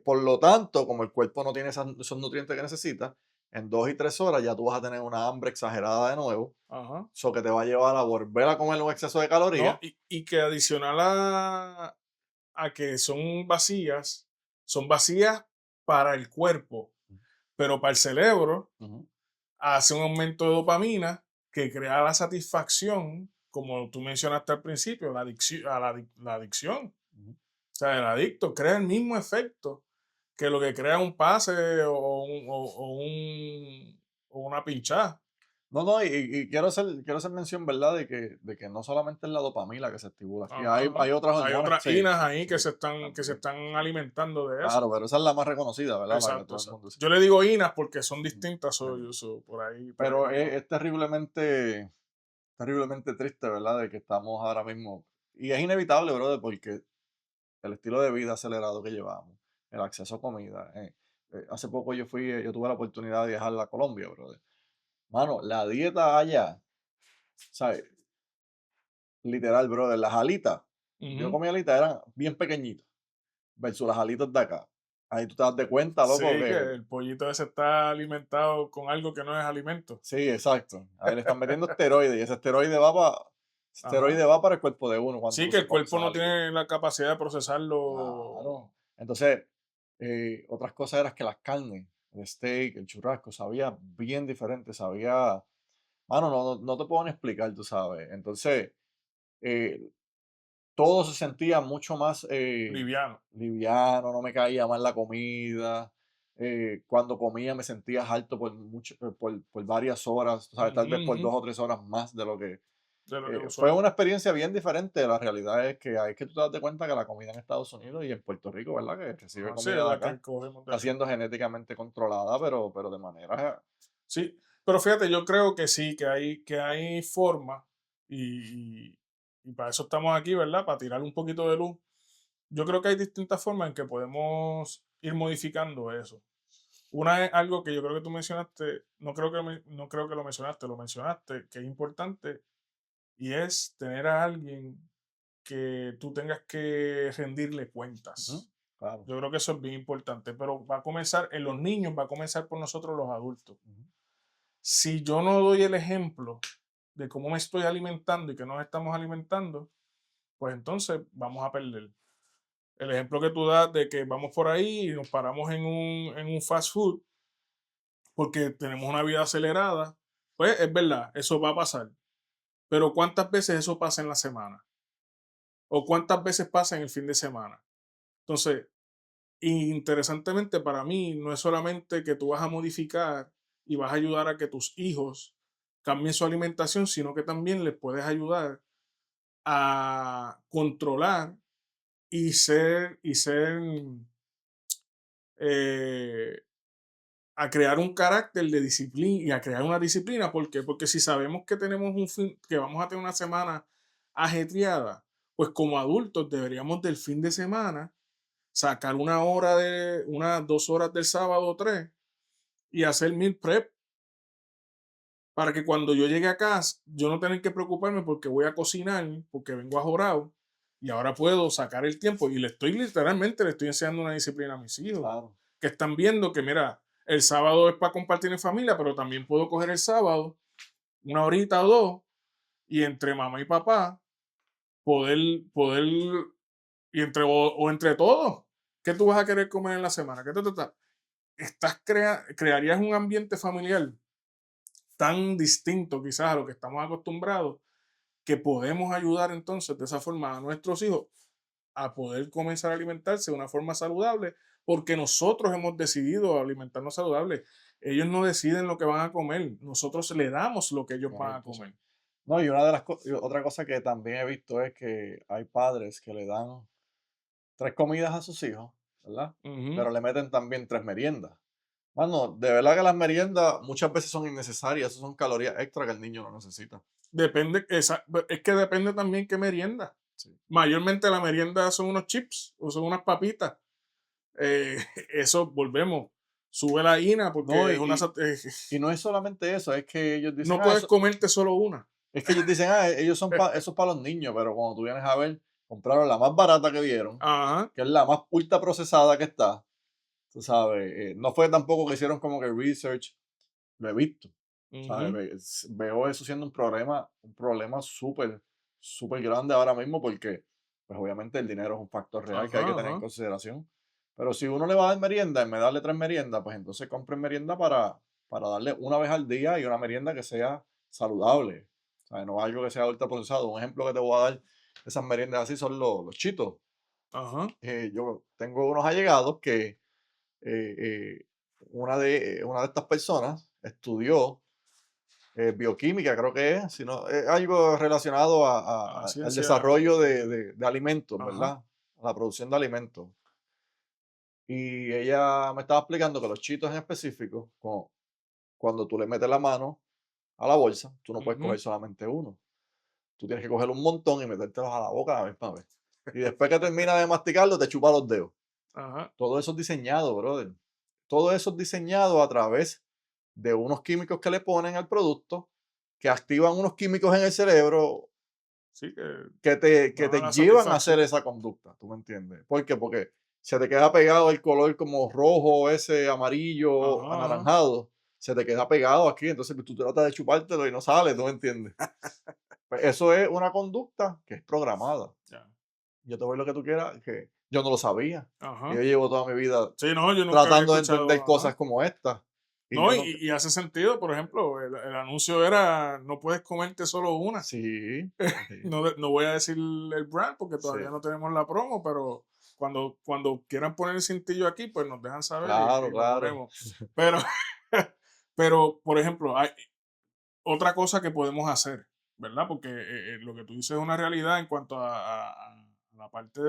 por lo tanto, como el cuerpo no tiene esos nutrientes que necesita, en 2 y 3 horas ya tú vas a tener una hambre exagerada de nuevo, ajá. eso que te va a llevar a volver a comer un exceso de No, calorías. y que adicional a que son vacías para el cuerpo, pero para el cerebro Ujú. hace un aumento de dopamina que crea la satisfacción, como tú mencionaste al principio, la adicción, la adicción. Ujú. O sea, el adicto crea el mismo efecto que lo que crea un pase o una pinchada. No, no, y quiero hacer mención, ¿verdad? De que no solamente es la dopamina que se estimula, que Ajá, hay ajá. otras Hay hormonas, otras sí, inas sí, ahí sí, que se también. están alimentando de eso. Claro, pero esa es la más reconocida, ¿verdad? La que Exacto, todo el mundo exacto. dice. Yo le digo inas porque son Ujú. distintas, Sí. por ahí Pero va es, todo. es terriblemente triste, ¿verdad? De que estamos ahora mismo. Y es inevitable, brother, porque el estilo de vida acelerado que llevamos, el acceso a comida. Hace poco yo tuve la oportunidad de viajar a Colombia, brother. Mano, la dieta allá, ¿sabes? Literal, brother, las alitas. Yo Ujú. comía alitas, eran bien pequeñitas, versus las alitas de acá. Ahí tú te das de cuenta, Sí, loco, que que el pollito ese está alimentado con algo que no es alimento. sí, exacto. Ahí le están metiendo esteroides y ese Ajá. esteroide va para el cuerpo de uno cuando Sí, uno que se el come cuerpo esas no alitas. tiene la capacidad de procesarlo. Claro. Entonces, otras cosas eran que las carnes, el steak, el churrasco, sabía bien diferente, sabía, mano, no te puedo ni explicar, tú sabes. Entonces, eh, todo se sentía mucho más Liviano. liviano, no me caía mal la comida. Cuando comía me sentía harto por varias horas, o sea, tal Ujú, vez por ujú. 2 o 3 horas más de lo que... De lo que Fue usual. una experiencia bien diferente. La realidad es que hay que tú te das cuenta que la comida en Estados Unidos y en Puerto Rico, ¿verdad? Que recibe Ajá, sí, comida es de la que acá, cogemos de está aquí. siendo genéticamente controlada, pero de manera... Sí, pero fíjate, yo creo que sí, que hay forma y para eso estamos aquí, ¿verdad? Para tirar un poquito de luz. Yo creo que hay distintas formas en que podemos ir modificando eso. Una es algo que yo creo que tú mencionaste, no creo que lo mencionaste, que es importante, y es tener a alguien que tú tengas que rendirle Ujú, cuentas. claro. Yo creo que eso es bien importante, pero va a comenzar en los niños, va a comenzar por nosotros los adultos. Ujú, Si yo no doy el ejemplo de cómo me estoy alimentando y que nos estamos alimentando, pues entonces vamos a perder. El ejemplo que tú das de que vamos por ahí y nos paramos en un fast food porque tenemos una vida acelerada, pues es verdad, eso va a pasar. Pero ¿cuántas veces eso pasa en la semana? ¿O cuántas veces pasa en el fin de semana? Entonces, interesantemente para mí, no es solamente que tú vas a modificar y vas a ayudar a que tus hijos cambien su alimentación, sino que también les puedes ayudar a controlar y ser eh, a crear un carácter de disciplina y a crear una disciplina. ¿Por qué? Porque si sabemos que tenemos que vamos a tener una semana ajetreada, pues como adultos deberíamos del fin de semana sacar unas 2 horas del sábado o tres y hacer meal prep para que cuando yo llegue a casa, yo no tenga que preocuparme porque voy a cocinar, porque vengo ajorado y ahora puedo sacar el tiempo y le estoy enseñando una disciplina a mis hijos, claro. que están viendo que, mira, el sábado es para compartir en familia, pero también puedo coger el sábado, una horita o dos, y entre mamá y papá, poder, y o entre todos, ¿qué tú vas a querer comer en la semana? Crearías un ambiente familiar tan distinto quizás a lo que estamos acostumbrados, que podemos ayudar entonces de esa forma a nuestros hijos a poder comenzar a alimentarse de una forma saludable, porque nosotros hemos decidido alimentarnos saludable. Ellos no deciden lo que van a comer, nosotros le damos lo que ellos van a Correcto, sí. comer. No, y otra cosa que también he visto es que hay padres que le dan 3 comidas a sus hijos, ¿verdad? Ujú. Pero le meten también 3 meriendas. Mano, de verdad que las meriendas muchas veces son innecesarias, eso son calorías extra que el niño no necesita. Es que depende también qué merienda. Sí. Mayormente la merienda son unos chips o son unas papitas. Eh, eso volvemos. Sube la INA No, porque y no es solamente eso, es que ellos dicen, no puedes comerte solo una. eso es para los niños, pero cuando tú vienes a ver, compraron la más barata que vieron, Ajá. que es la más ultra procesada que está, tú sabes, no fue tampoco que hicieron como que research, lo he visto, ¿sabes? Ujú. Veo eso siendo un problema súper, súper grande ahora mismo porque, pues obviamente el dinero es un factor real que hay que Ajá, tener en ajá. consideración. Pero si uno le va a dar merienda, en vez de darle 3 meriendas, pues entonces compren merienda para darle una vez al día y una merienda que sea saludable. O sea, no algo que sea ultraprocesado. Un ejemplo que te voy a dar de esas meriendas así son los Cheetos. Ajá. Yo tengo unos allegados que eh, eh, una de estas personas estudió bioquímica, creo que es, sino, algo relacionado A al ciencia. desarrollo de alimentos, Ajá. ¿verdad? A la producción de alimentos. Y ella me estaba explicando que los chitos en específico, cuando tú le metes la mano a la bolsa, tú no puedes Ujú. coger solamente uno. Tú tienes que coger un montón y metértelos a la boca a la misma vez. Y después que termina de masticarlo, te chupa los dedos. Ajá. Todo eso es diseñado, brother. Todo eso es diseñado a través de unos químicos que le ponen al producto, que activan unos químicos en el cerebro Sí, que que daba te la llevan a hacer satisfacción. esa conducta, ¿tú me entiendes? ¿Por qué? Porque se te queda pegado el color como rojo, ese amarillo, Ajá, ajá. anaranjado, se te queda pegado aquí, entonces pues, tú tratas de chupártelo y no sale, ¿tú me entiendes? Pues eso es una conducta que es programada. Ya. Yo te voy lo que tú quieras, que yo no lo sabía. Y yo Ajá. llevo toda mi vida Sí, no, yo nunca había tratando de entender escuchado. cosas Ajá. como esta. Y No, yo no. y hace sentido, por ejemplo, el anuncio era, no puedes comerte solo una. Sí, sí, No, no voy a decir el brand porque sí, todavía no tenemos la promo, pero cuando quieran poner el cintillo aquí, pues nos dejan saber claro, y lo claro. ponemos. Pero, pero, por ejemplo, hay otra cosa que podemos hacer, ¿verdad? Porque lo que tú dices es una realidad en cuanto a la parte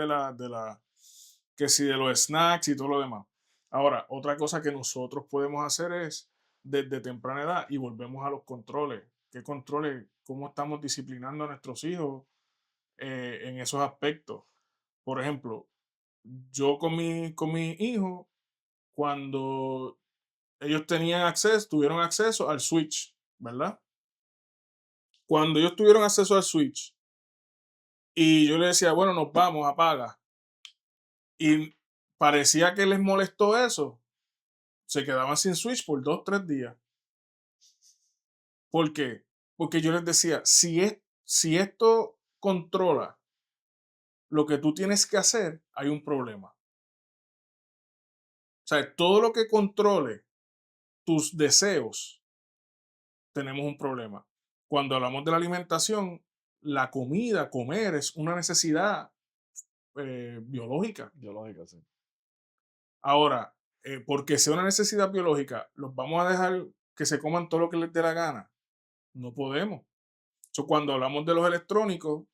que si de los snacks y todo lo demás. Ahora, otra cosa que nosotros podemos hacer es desde temprana edad y volvemos a los controles. ¿Qué controles? ¿Cómo estamos disciplinando a nuestros hijos en esos aspectos? Por ejemplo, yo con mi hijo, cuando ellos tuvieron acceso al Switch, ¿verdad? Cuando ellos tuvieron acceso al Switch y yo le decía, bueno, nos vamos, apaga. Y parecía que les molestó eso. Se quedaban sin Switch por 2, 3 días. ¿Por qué? Porque yo les decía, si esto controla lo que tú tienes que hacer, hay un problema. O sea, todo lo que controle tus deseos, tenemos un problema. Cuando hablamos de la alimentación, la comida, comer, es una necesidad biológica. Biológica, sí. Ahora, porque sea una necesidad biológica, ¿los vamos a dejar que se coman todo lo que les dé la gana? No podemos. Cuando hablamos de los electrónicos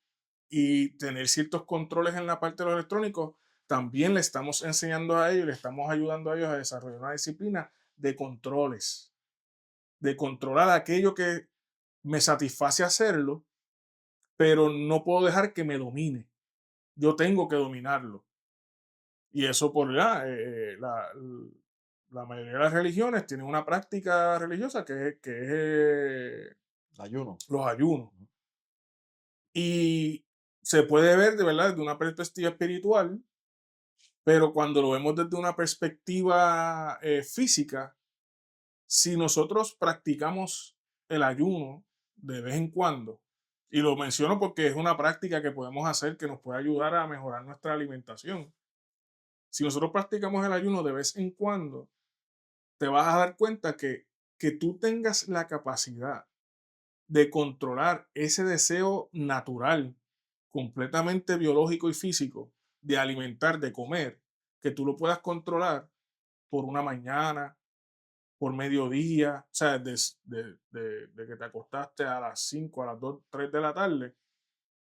y tener ciertos controles en la parte de los electrónicos, también le estamos enseñando a ellos, le estamos ayudando a ellos a desarrollar una disciplina de controles, de controlar aquello que me satisface hacerlo, pero no puedo dejar que me domine. Yo tengo que dominarlo. Y eso por la mayoría de las religiones tienen una práctica religiosa que es Ayuno. los ayunos. Y se puede ver de verdad desde una perspectiva espiritual, pero cuando lo vemos desde una perspectiva física, si nosotros practicamos el ayuno de vez en cuando, y lo menciono porque es una práctica que podemos hacer que nos puede ayudar a mejorar nuestra alimentación. Si nosotros practicamos el ayuno de vez en cuando, te vas a dar cuenta que tú tengas la capacidad de controlar ese deseo natural, completamente biológico y físico, de alimentar, de comer, que tú lo puedas controlar por una mañana, por mediodía, o sea, de que te acostaste a las 5 a las 2 3 de la tarde,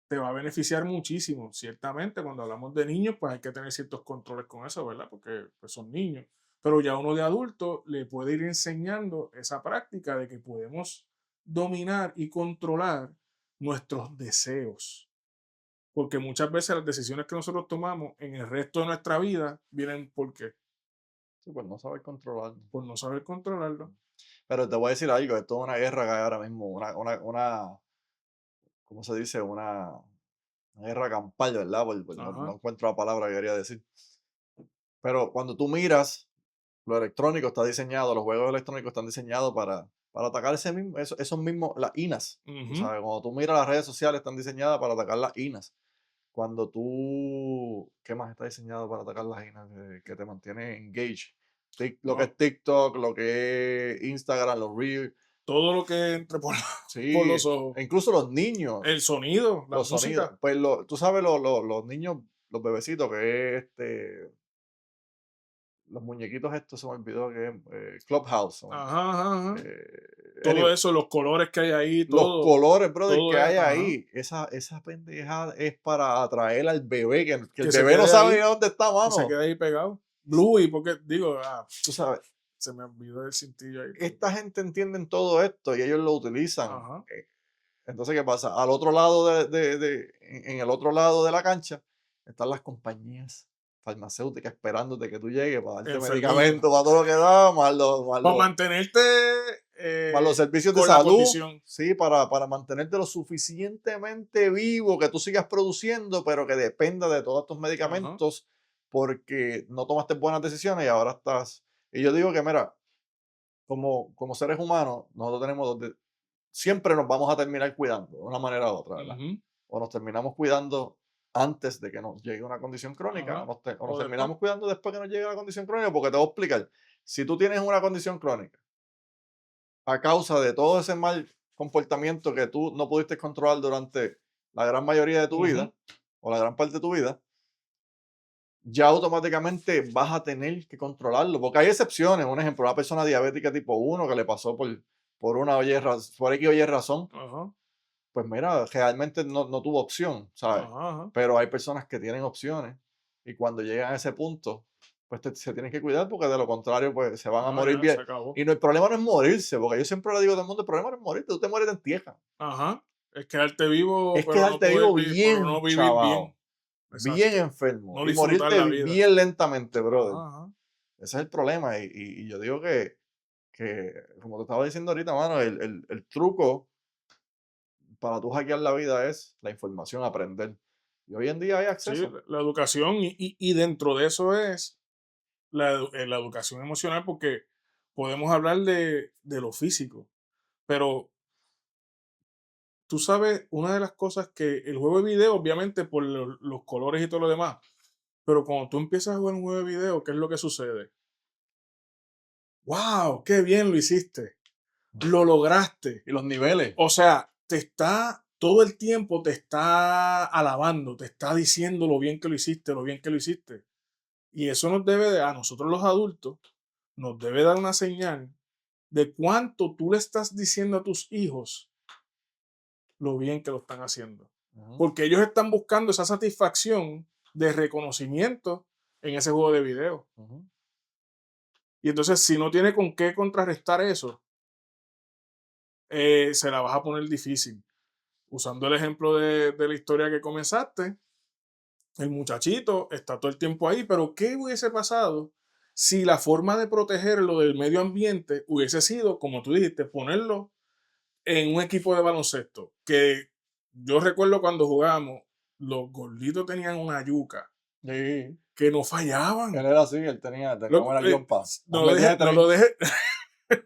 te va a beneficiar muchísimo. Ciertamente, cuando hablamos de niños, pues hay que tener ciertos controles con eso, ¿verdad? Porque pues, son niños. Pero ya uno de adulto le puede ir enseñando esa práctica de que podemos dominar y controlar nuestros deseos. Porque muchas veces las decisiones que nosotros tomamos en el resto de nuestra vida vienen ¿por qué? Sí, pues no saber controlar. Por no saber controlarlo. Pero te voy a decir algo, esto es una guerra que hay ahora mismo, ¿cómo se dice? Una guerra campal, ¿verdad? No Ajá. encuentro la palabra que quería decir. Pero cuando tú miras, lo electrónico está diseñado, los juegos electrónicos están diseñados para atacar esos mismos, las INAs. Tú Ujú. sabes, cuando tú miras las redes sociales están diseñadas para atacar las INAs. Cuando tú, ¿qué más está diseñado para atacar las INAs? Que te mantiene engaged. Lo que No, es TikTok, lo que es Instagram, los Reels. todo lo que entre por Sí, los ojos. e incluso los niños, El sonido, la los sonidos. música. Pues tú sabes, los niños, los bebecitos, que es los muñequitos estos, se me olvidó que es Clubhouse. Ajá, ajá, ajá. Todo Anyway, eso, los colores que hay ahí, los colores, brother, todo que es, hay ajá, ahí, esa pendejada es para atraer al bebé, que el que se bebé no quede sabe ni ahí, dónde está, que se mano. quede ahí pegado. Bluey, porque digo, Tú sabes, se me olvidó el cintillo ahí. esta gente entiende todo esto y ellos lo utilizan. Ajá. Entonces, ¿qué pasa? Al otro lado en el otro lado de la cancha están las compañías farmacéuticas esperándote que tú llegues para darte Enfermito. medicamentos, para todo lo que da, Para mantenerte más los servicios de con la salud, condición. sí, para mantenerte lo suficientemente vivo, que tú sigas produciendo, pero que dependa de todos estos Ajá. medicamentos, porque no tomaste buenas decisiones y ahora estás. Y yo digo que, mira, como seres humanos, nosotros tenemos siempre nos vamos a terminar cuidando de una manera u otra, ¿verdad? Ujú. O nos terminamos cuidando antes de que nos llegue una condición crónica, Ajá. o nos O después. terminamos cuidando después que nos llegue la condición crónica, porque te voy a explicar. Si tú tienes una condición crónica a causa de todo ese mal comportamiento que tú no pudiste controlar durante la gran mayoría de tu Ujú. vida, o la gran parte de tu vida, ya automáticamente vas a tener que controlarlo, porque hay excepciones. Un ejemplo, una persona diabética tipo 1 que le pasó por una por X o Y razón, Ajá. pues mira, realmente no tuvo opción, ¿sabes? Ajá. Ajá. Pero hay personas que tienen opciones y cuando llegan a ese punto, pues se tienen que cuidar porque de lo contrario, pues se van a No, morir ya, se bien. acabó. Y no, el problema no es morirse, porque yo siempre le digo a todo el mundo, el problema no es morirte, tú te mueres en tierra. Ajá. Es quedarte vivo, Es pero no quedarte poder vivo vivir, pero no bien, vivir chaval, bien. bien Exacto. enfermo No y disfrutar morirte la vida. bien lentamente, brother. Ajá. Ajá. Ese es el problema. Y yo digo que, como te estaba diciendo ahorita, mano, el truco para tú hackear la vida es la información, aprender. Y hoy en día hay Sí, acceso. la educación y dentro de eso es la educación emocional porque podemos hablar de lo físico, pero tú sabes, una de las cosas que el juego de video, obviamente por los colores y todo lo demás, pero cuando tú empiezas a jugar un juego de video, ¿qué es lo que sucede? ¡Wow! ¡Qué bien lo hiciste! Lo lograste. Y los niveles. O sea, todo el tiempo te está alabando, te está diciendo lo bien que lo hiciste, lo bien que lo hiciste. Y eso a nosotros los adultos, nos debe dar una señal de cuánto tú le estás diciendo a tus hijos lo bien que lo están haciendo. Ujú, Porque ellos están buscando esa satisfacción de reconocimiento en ese juego de video. ujú. Y entonces, si no tiene con qué contrarrestar eso, se la vas a poner difícil. Usando el ejemplo de la historia que comenzaste, el muchachito está todo el tiempo ahí, pero ¿qué hubiese pasado si la forma de protegerlo del medio ambiente hubiese sido, como tú dijiste, ponerlo en un equipo de baloncesto? Que yo recuerdo cuando jugábamos, los gorditos tenían una yuca Sí. que no Él fallaban. era así, él tenía Loco, buena guión pa. no lo Hazme el día deje, de no tres. lo deje,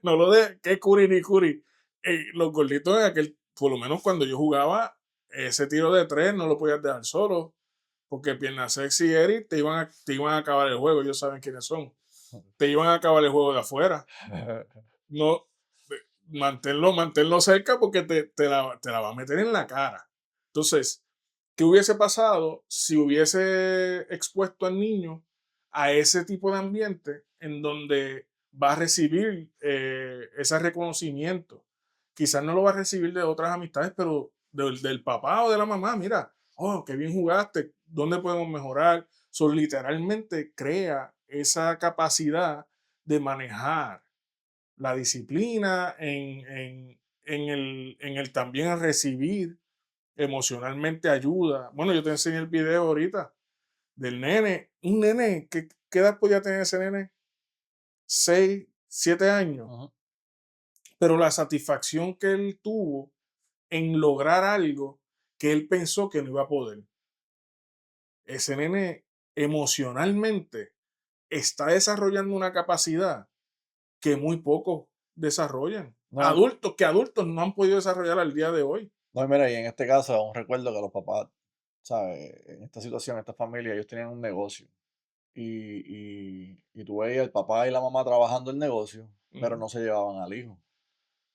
no lo deje, que curi ni curi. Los gorditos en aquel, por lo menos cuando yo jugaba, ese tiro de tres no lo podías dejar solo. Porque Pierna Sexy y Eric te iban a acabar el juego, ellos saben quiénes son. Te iban a acabar el juego de afuera. No, manténlo cerca porque te la va a meter en la cara. Entonces, ¿qué hubiese pasado si hubiese expuesto al niño a ese tipo de ambiente en donde va a recibir ese reconocimiento? Quizás no lo va a recibir de otras amistades, pero del papá o de la mamá. Mira, oh, qué bien jugaste, ¿dónde podemos mejorar? Literalmente crea esa capacidad de manejar la disciplina, en el también recibir emocionalmente ayuda. Bueno, yo te enseñé el video ahorita del nene, un nene, ¿qué edad podía tener ese nene? 6, 7 años. Ujú. Pero la satisfacción que él tuvo en lograr algo que él pensó que no iba a poder. Ese nene emocionalmente está desarrollando una capacidad que muy pocos desarrollan. No, Que adultos no han podido desarrollar al día de hoy. no, mira, y en este caso aún recuerdo que los papás, ¿sabes? En esta situación, esta familia, ellos tenían un negocio. Y tú veías el papá y la mamá trabajando el negocio, pero Ujú. no se llevaban al hijo.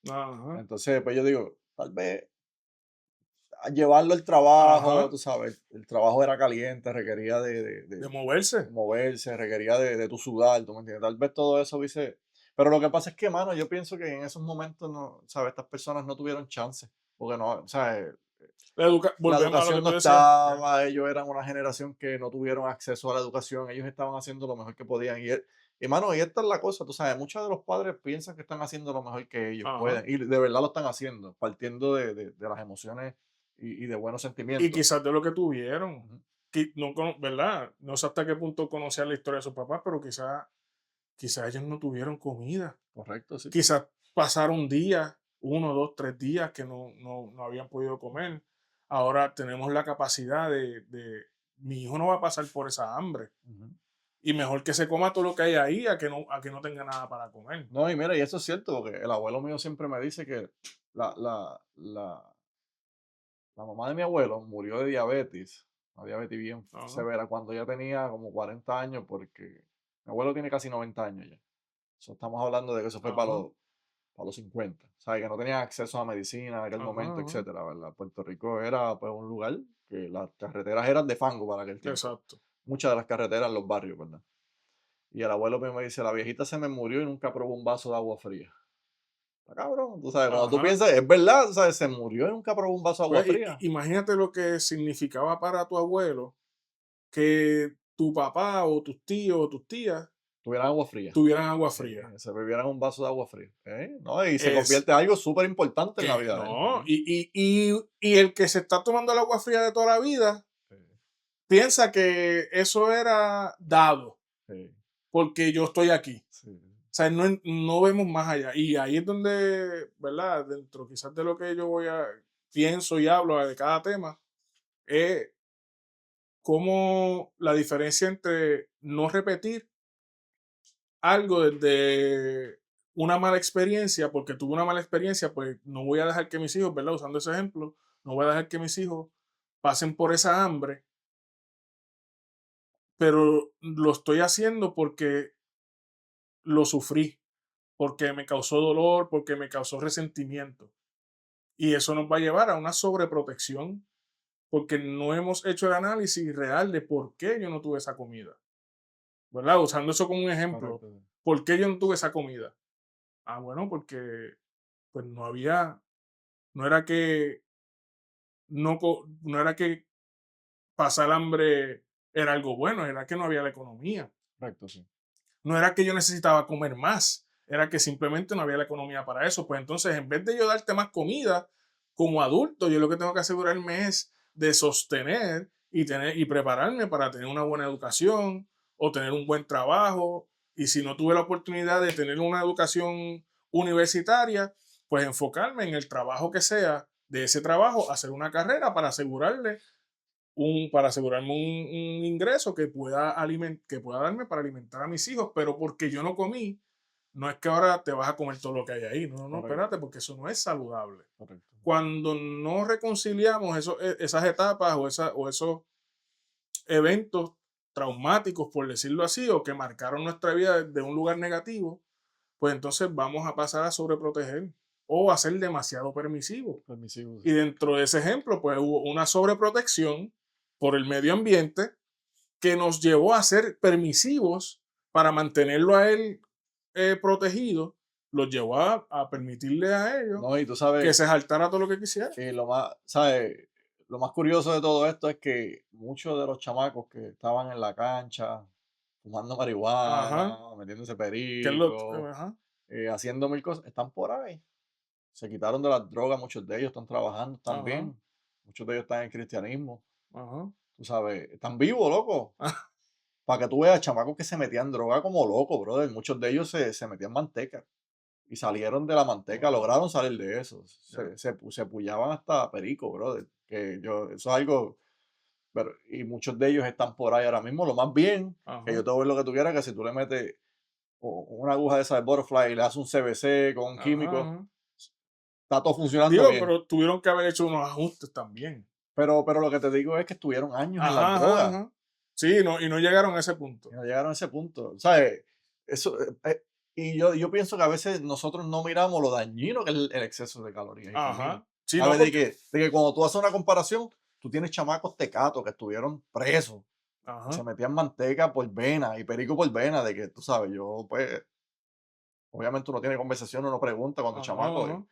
Ajá, Entonces, pues yo digo, tal vez a llevarlo al trabajo, ajá, tú sabes, el trabajo era caliente, requería de de moverse. moverse, requería de tu sudar, ¿tú me entiendes? Tal vez todo eso hubiese... Pero lo que pasa es que, mano, yo pienso que en esos momentos, no, ¿sabes? Estas personas no tuvieron chance, porque no, ¿sabes? La Volvemos a lo que educación tú no decías. estaba, ellos eran una generación que no tuvieron acceso a la educación, ellos estaban haciendo lo mejor que podían. Y mano, y esta es la cosa, tú sabes, muchos de los padres piensan que están haciendo lo mejor que ellos Ajá. pueden, y de verdad lo están haciendo, partiendo de las emociones y de buenos Y sentimientos. quizás de lo que tuvieron. Ujú. No, ¿verdad? No sé hasta qué punto conocían la historia de sus papás, pero quizás ellos no tuvieron comida. Correcto, sí. Quizás pasaron días, 1, 2, 3 días que no habían podido comer. Ahora tenemos la capacidad mi hijo no va a pasar por esa hambre. Ujú. Y mejor que se coma todo lo que hay ahí a que no tenga nada para comer. No, y mira, y eso es cierto, porque el abuelo mío siempre me dice que la, la, la, la mamá de mi abuelo murió de diabetes, una diabetes bien Ajá, severa, cuando ella tenía como 40 años, porque mi abuelo tiene casi 90 años ya. So, estamos hablando de que eso fue ajá, para los 50. O sea, que no tenían acceso a medicina en aquel ajá, momento, ajá. etcétera, ¿verdad? Puerto Rico era pues un lugar que las carreteras eran de fango para aquel tiempo. Exacto. Muchas de las carreteras en los barrios, ¿verdad? Y el abuelo mío me dice, la viejita se me murió y nunca probó un vaso de agua fría. Está cabrón, tú sabes, cuando tú Ajá. piensas, es verdad, tú sabes, se murió y nunca probó un vaso de agua Pues, fría. imagínate lo que significaba para tu abuelo que tu papá o tus tíos o tus tías Tuvieran agua fría. tuvieran agua fría. Se bebieran un vaso de agua fría. ¿No? Y se Es convierte en algo súper importante en la que vida de él. no, y el que se está tomando el agua fría de toda la vida Sí, piensa que eso era dado sí, porque yo estoy aquí. sí, O sea, no vemos más allá. Y ahí es donde, ¿verdad? Dentro quizás de lo que yo pienso y hablo de cada tema, es cómo la diferencia entre no repetir algo desde una mala experiencia, porque tuve una mala experiencia, pues no voy a dejar que mis hijos, ¿verdad? Usando ese ejemplo, no voy a dejar que mis hijos pasen por esa hambre, pero lo estoy haciendo porque lo sufrí, porque me causó dolor, porque me causó resentimiento. Y eso nos va a llevar a una sobreprotección, porque no hemos hecho el análisis real de por qué yo no tuve esa comida, ¿verdad? Usando eso como un ejemplo, correcto. Sí. ¿por qué yo no tuve esa comida? Ah, bueno, porque pues no era que, no era que pasar hambre era algo bueno, era que no había la economía. Correcto, sí. No era que yo necesitaba comer más, era que simplemente no había la economía para eso. Pues entonces, en vez de yo darte más comida, como adulto, yo lo que tengo que asegurarme es de sostener y prepararme para tener una buena educación o tener un buen trabajo. Y si no tuve la oportunidad de tener una educación universitaria, pues enfocarme en el trabajo que sea de ese trabajo, hacer una carrera para asegurarme un ingreso que pueda darme para alimentar a mis hijos, pero porque yo no comí, no es que ahora te vas a comer todo lo que hay ahí, no, no, no, Correcto, espérate, porque eso no es saludable. correcto. Cuando no reconciliamos esas etapas o esos eventos traumáticos, por decirlo así, o que marcaron nuestra vida de un lugar negativo, pues entonces vamos a pasar a sobreproteger o a ser demasiado permisivos. Permisivos. Y dentro de ese ejemplo, pues hubo una sobreprotección por el medio ambiente que nos llevó a ser permisivos para mantenerlo a él protegido, los llevó a permitirle a ellos No, y tú que sabes, se saltara todo lo que quisiera. lo más, ¿sabes? Lo más curioso de todo esto es que muchos de los chamacos que estaban en la cancha, fumando Ajá, marihuana, metiéndose que es lo, perico, ajá, haciendo mil cosas, están por ahí. Se quitaron de las drogas, muchos de ellos están trabajando, están ajá, bien. Muchos de ellos están en el cristianismo. ajá. Tú sabes, están vivos, loco. Para que tú veas, chamacos que se metían droga como locos, brother. Muchos de ellos se metían manteca y salieron de la manteca, Wow, lograron salir de eso. ya, Se pullaban hasta perico, brother. Eso es algo, pero, y muchos de ellos están por ahí ahora mismo. Lo más bien, que yo ajá, te voy a lo que tú quieras, que si tú le metes una aguja de esa de butterfly y le haces un CBC con un ajá, químico, ajá. está todo funcionando Digo, bien. pero tuvieron que haber hecho unos ajustes también. Pero lo que te digo es que estuvieron años en las Ajá, ajá, drogas ajá. Sí, no, y no llegaron a ese y punto. no llegaron a ese punto. ¿Sabes? Eso, Y yo pienso que a veces nosotros no miramos lo dañino que es el exceso de calorías y comida. Ajá. Sí, no, ¿Sabes? De porque. que cuando tú haces una comparación, tú tienes chamacos tecatos que estuvieron presos, se Ajá. metían manteca por vena y perico por vena, de que tú sabes, yo pues, obviamente uno tiene conversación, uno pregunta cuando Ajá, chamaco, ajá.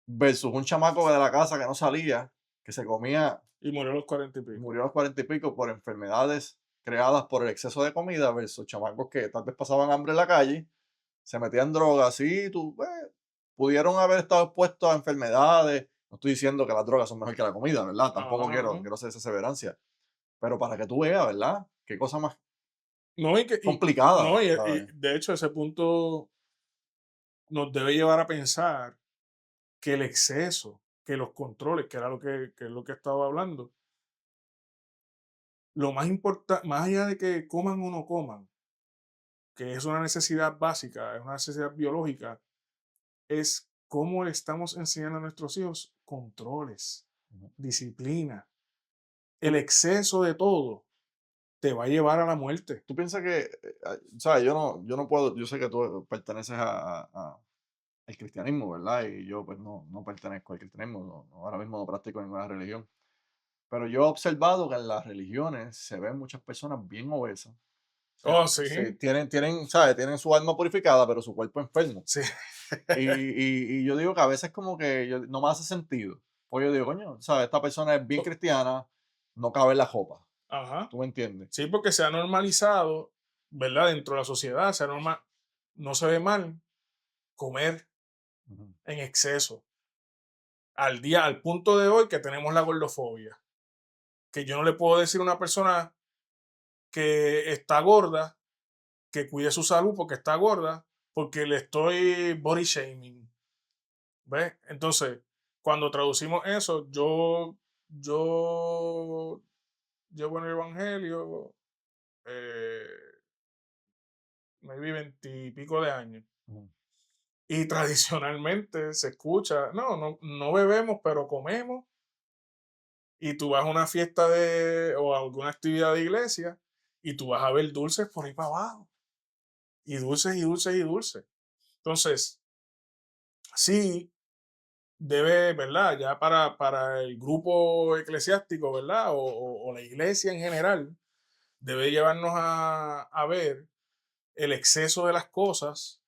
versus un chamaco de la casa que no salía, que se comía, Y murió a los 40 y pico. murió a los 40 y pico por enfermedades creadas por el exceso de comida, versus chamacos que tal vez pasaban hambre en la calle, se metían drogas, sí, pudieron haber estado expuestos a enfermedades. No estoy diciendo que las drogas son mejor que la comida, ¿verdad? Tampoco Ajá, quiero, ajá. quiero hacer esa severancia. Pero para que tú veas, ¿verdad? Qué cosa más No, no, complicada, y ¿sabes? de hecho ese punto nos debe llevar a pensar que el exceso, que los controles, que era que es lo que estaba hablando, lo más importante, más allá de que coman o no coman, que es una necesidad básica, es una necesidad biológica, es cómo le estamos enseñando a nuestros hijos controles, Ujú. disciplina. El ¿Tú, exceso de todo te va a llevar a la muerte. tú piensas que, ¿sabes? Yo no puedo, yo sé que tú perteneces al cristianismo, ¿verdad? Y yo pues no pertenezco al cristianismo, ahora mismo no practico ninguna religión. Pero yo he observado que en las religiones se ven muchas personas bien obesas. Oh, Sí, sí, tienen, ¿sabes? Tienen su alma purificada, pero su cuerpo enfermo. sí. Y yo digo que a veces como que no me hace sentido. Pues yo digo, coño, ¿sabes? Esta persona es bien cristiana, no cabe en la jopa. Ajá. ¿Tú me entiendes? Sí, porque se ha normalizado, ¿verdad? Dentro de la sociedad, no se ve mal comer Ujú, en exceso. Al punto de hoy que tenemos la gordofobia. Que yo no le puedo decir a una persona que está gorda, que cuide su salud porque está gorda, porque le estoy body shaming. ¿Ves? Entonces, cuando traducimos eso, yo llevo en el Evangelio, eh, maybe 20 y pico de años. ujú, Y tradicionalmente se escucha, no bebemos, pero comemos. Y tú vas a una fiesta o a alguna actividad de iglesia y tú vas a ver dulces por ahí para abajo. Y dulces y dulces y dulces. Entonces, sí, debe, ¿verdad? Ya para el grupo eclesiástico, ¿verdad? O la iglesia en general, debe llevarnos a ver el exceso de las cosas,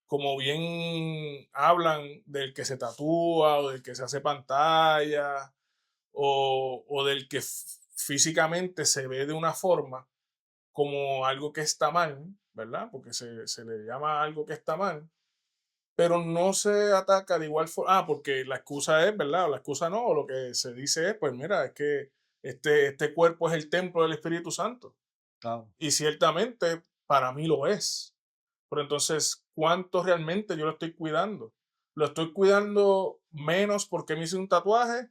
como bien hablan del que se tatúa o del que se hace pantalla o del que físicamente se ve de una forma como algo que está mal, ¿verdad? Porque se le llama algo que está mal, pero no se ataca de igual forma. Ah, porque la excusa es, ¿verdad? O la excusa no, o lo que se dice es, pues mira, es que este cuerpo es el templo del Espíritu Santo. claro. Y ciertamente para mí lo es. Pero entonces, ¿cuánto realmente yo lo estoy cuidando? ¿Lo estoy cuidando menos porque me hice un tatuaje?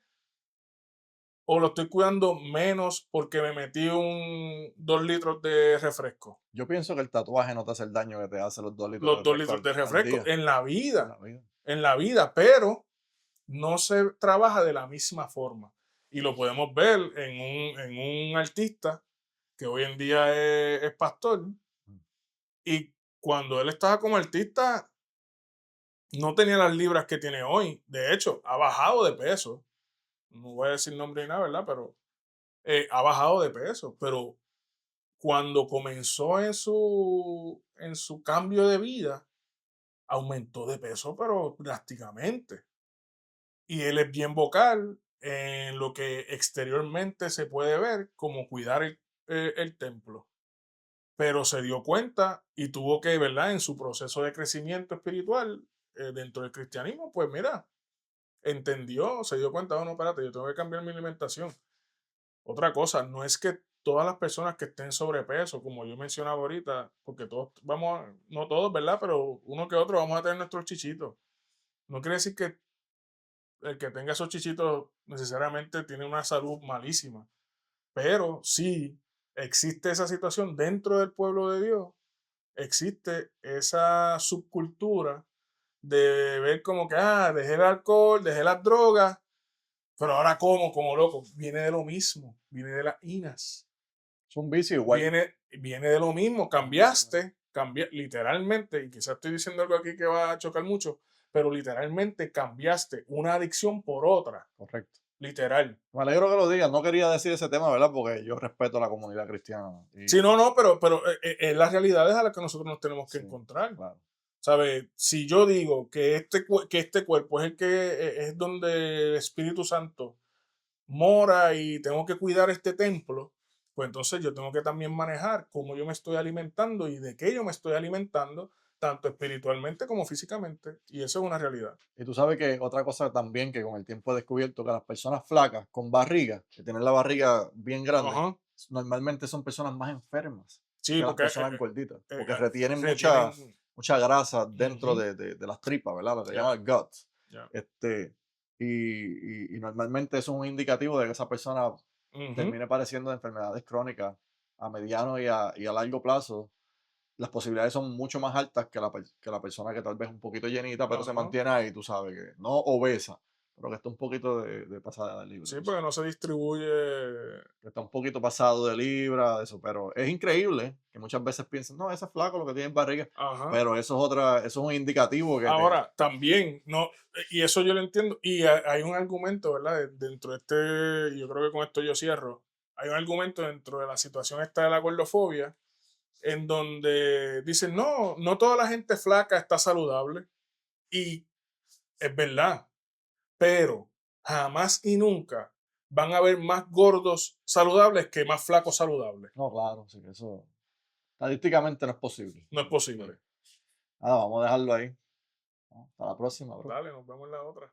¿O lo estoy cuidando menos porque me metí 2 litros de refresco? Yo pienso que el tatuaje no te hace el daño que te hace los 2 litros de Los dos refresco litros al, de al refresco día en la vida. en la vida, pero no se trabaja de la misma forma. Y lo podemos ver en un artista que hoy en día es pastor. Mm, Y cuando él estaba como artista, no tenía las libras que tiene hoy. De hecho, ha bajado de peso. No voy a decir nombre ni nada, ¿verdad? Pero ha bajado de peso. Pero cuando comenzó en su cambio de vida, aumentó de peso, pero drásticamente. Y él es bien vocal en lo que exteriormente se puede ver como cuidar el templo. Pero se dio cuenta y tuvo que, ¿verdad? En su proceso de crecimiento espiritual dentro del cristianismo, pues mira, entendió, se dio cuenta, oh, no, espérate, yo tengo que cambiar mi alimentación. Otra cosa, no es que todas las personas que estén sobrepeso, como yo mencionaba ahorita, porque todos vamos no todos, ¿verdad? Pero uno que otro vamos a tener nuestros chichitos. No quiere decir que el que tenga esos chichitos necesariamente tiene una salud malísima, pero sí existe esa situación dentro del pueblo de Dios, existe esa subcultura de ver como que, dejé el alcohol, dejé las drogas, pero ahora como loco, viene de lo mismo, viene de las inas, es un vicio igual. viene de lo mismo, Un vicio igual. literalmente, y quizás estoy diciendo algo aquí que va a chocar mucho, pero literalmente cambiaste una adicción por otra, Correcto. literal. Me alegro que lo digas. No quería decir ese tema, ¿verdad? Porque yo respeto a la comunidad cristiana. Sí, Y no, no, pero es las realidades a las que nosotros nos tenemos que sí, encontrar. claro. ¿Sabes? Si yo digo que que este cuerpo es el que es donde el Espíritu Santo mora y tengo que cuidar este templo, pues entonces yo tengo que también manejar cómo yo me estoy alimentando y de qué yo me estoy alimentando, tanto espiritualmente como físicamente. Y eso es una realidad. Y tú sabes que otra cosa también que con el tiempo he descubierto que las personas flacas con barriga, que tienen la barriga bien grande, Ajá. normalmente son personas más enfermas Sí, que las porque personas gorditas, porque retienen retienen. mucha grasa dentro Ujú, de las tripas, ¿verdad? Lo que llaman ya, el gut. ya. Este, y normalmente eso es un indicativo de que esa persona Ujú, termine padeciendo de enfermedades crónicas a mediano y a largo plazo. Las posibilidades son mucho más altas que la persona que tal vez es un poquito llenita, pero se ajá. mantiene ahí, tú sabes, que no obesa, pero que está un poquito de pasada de libra, Sí, tú porque sabes. no se distribuye. Que está un poquito pasado de libra, eso, pero es increíble que muchas veces piensan, no, ese es flaco, lo que tiene es barriga, Ajá. pero eso es un indicativo que te... Ahora, también, no, y eso yo lo entiendo, y hay un argumento, ¿verdad? Dentro de este, y yo creo que con esto yo cierro, hay un argumento dentro de la situación esta de la gordofobia, en donde dicen, no, no toda la gente flaca está saludable, y es verdad, pero jamás y nunca van a haber más gordos saludables que más flacos saludables. No, claro, sí, que eso estadísticamente no es posible. No es Sí. posible. Nada, vamos a dejarlo ahí. ¿No? Hasta la próxima, bro. Dale, nos vemos en la otra.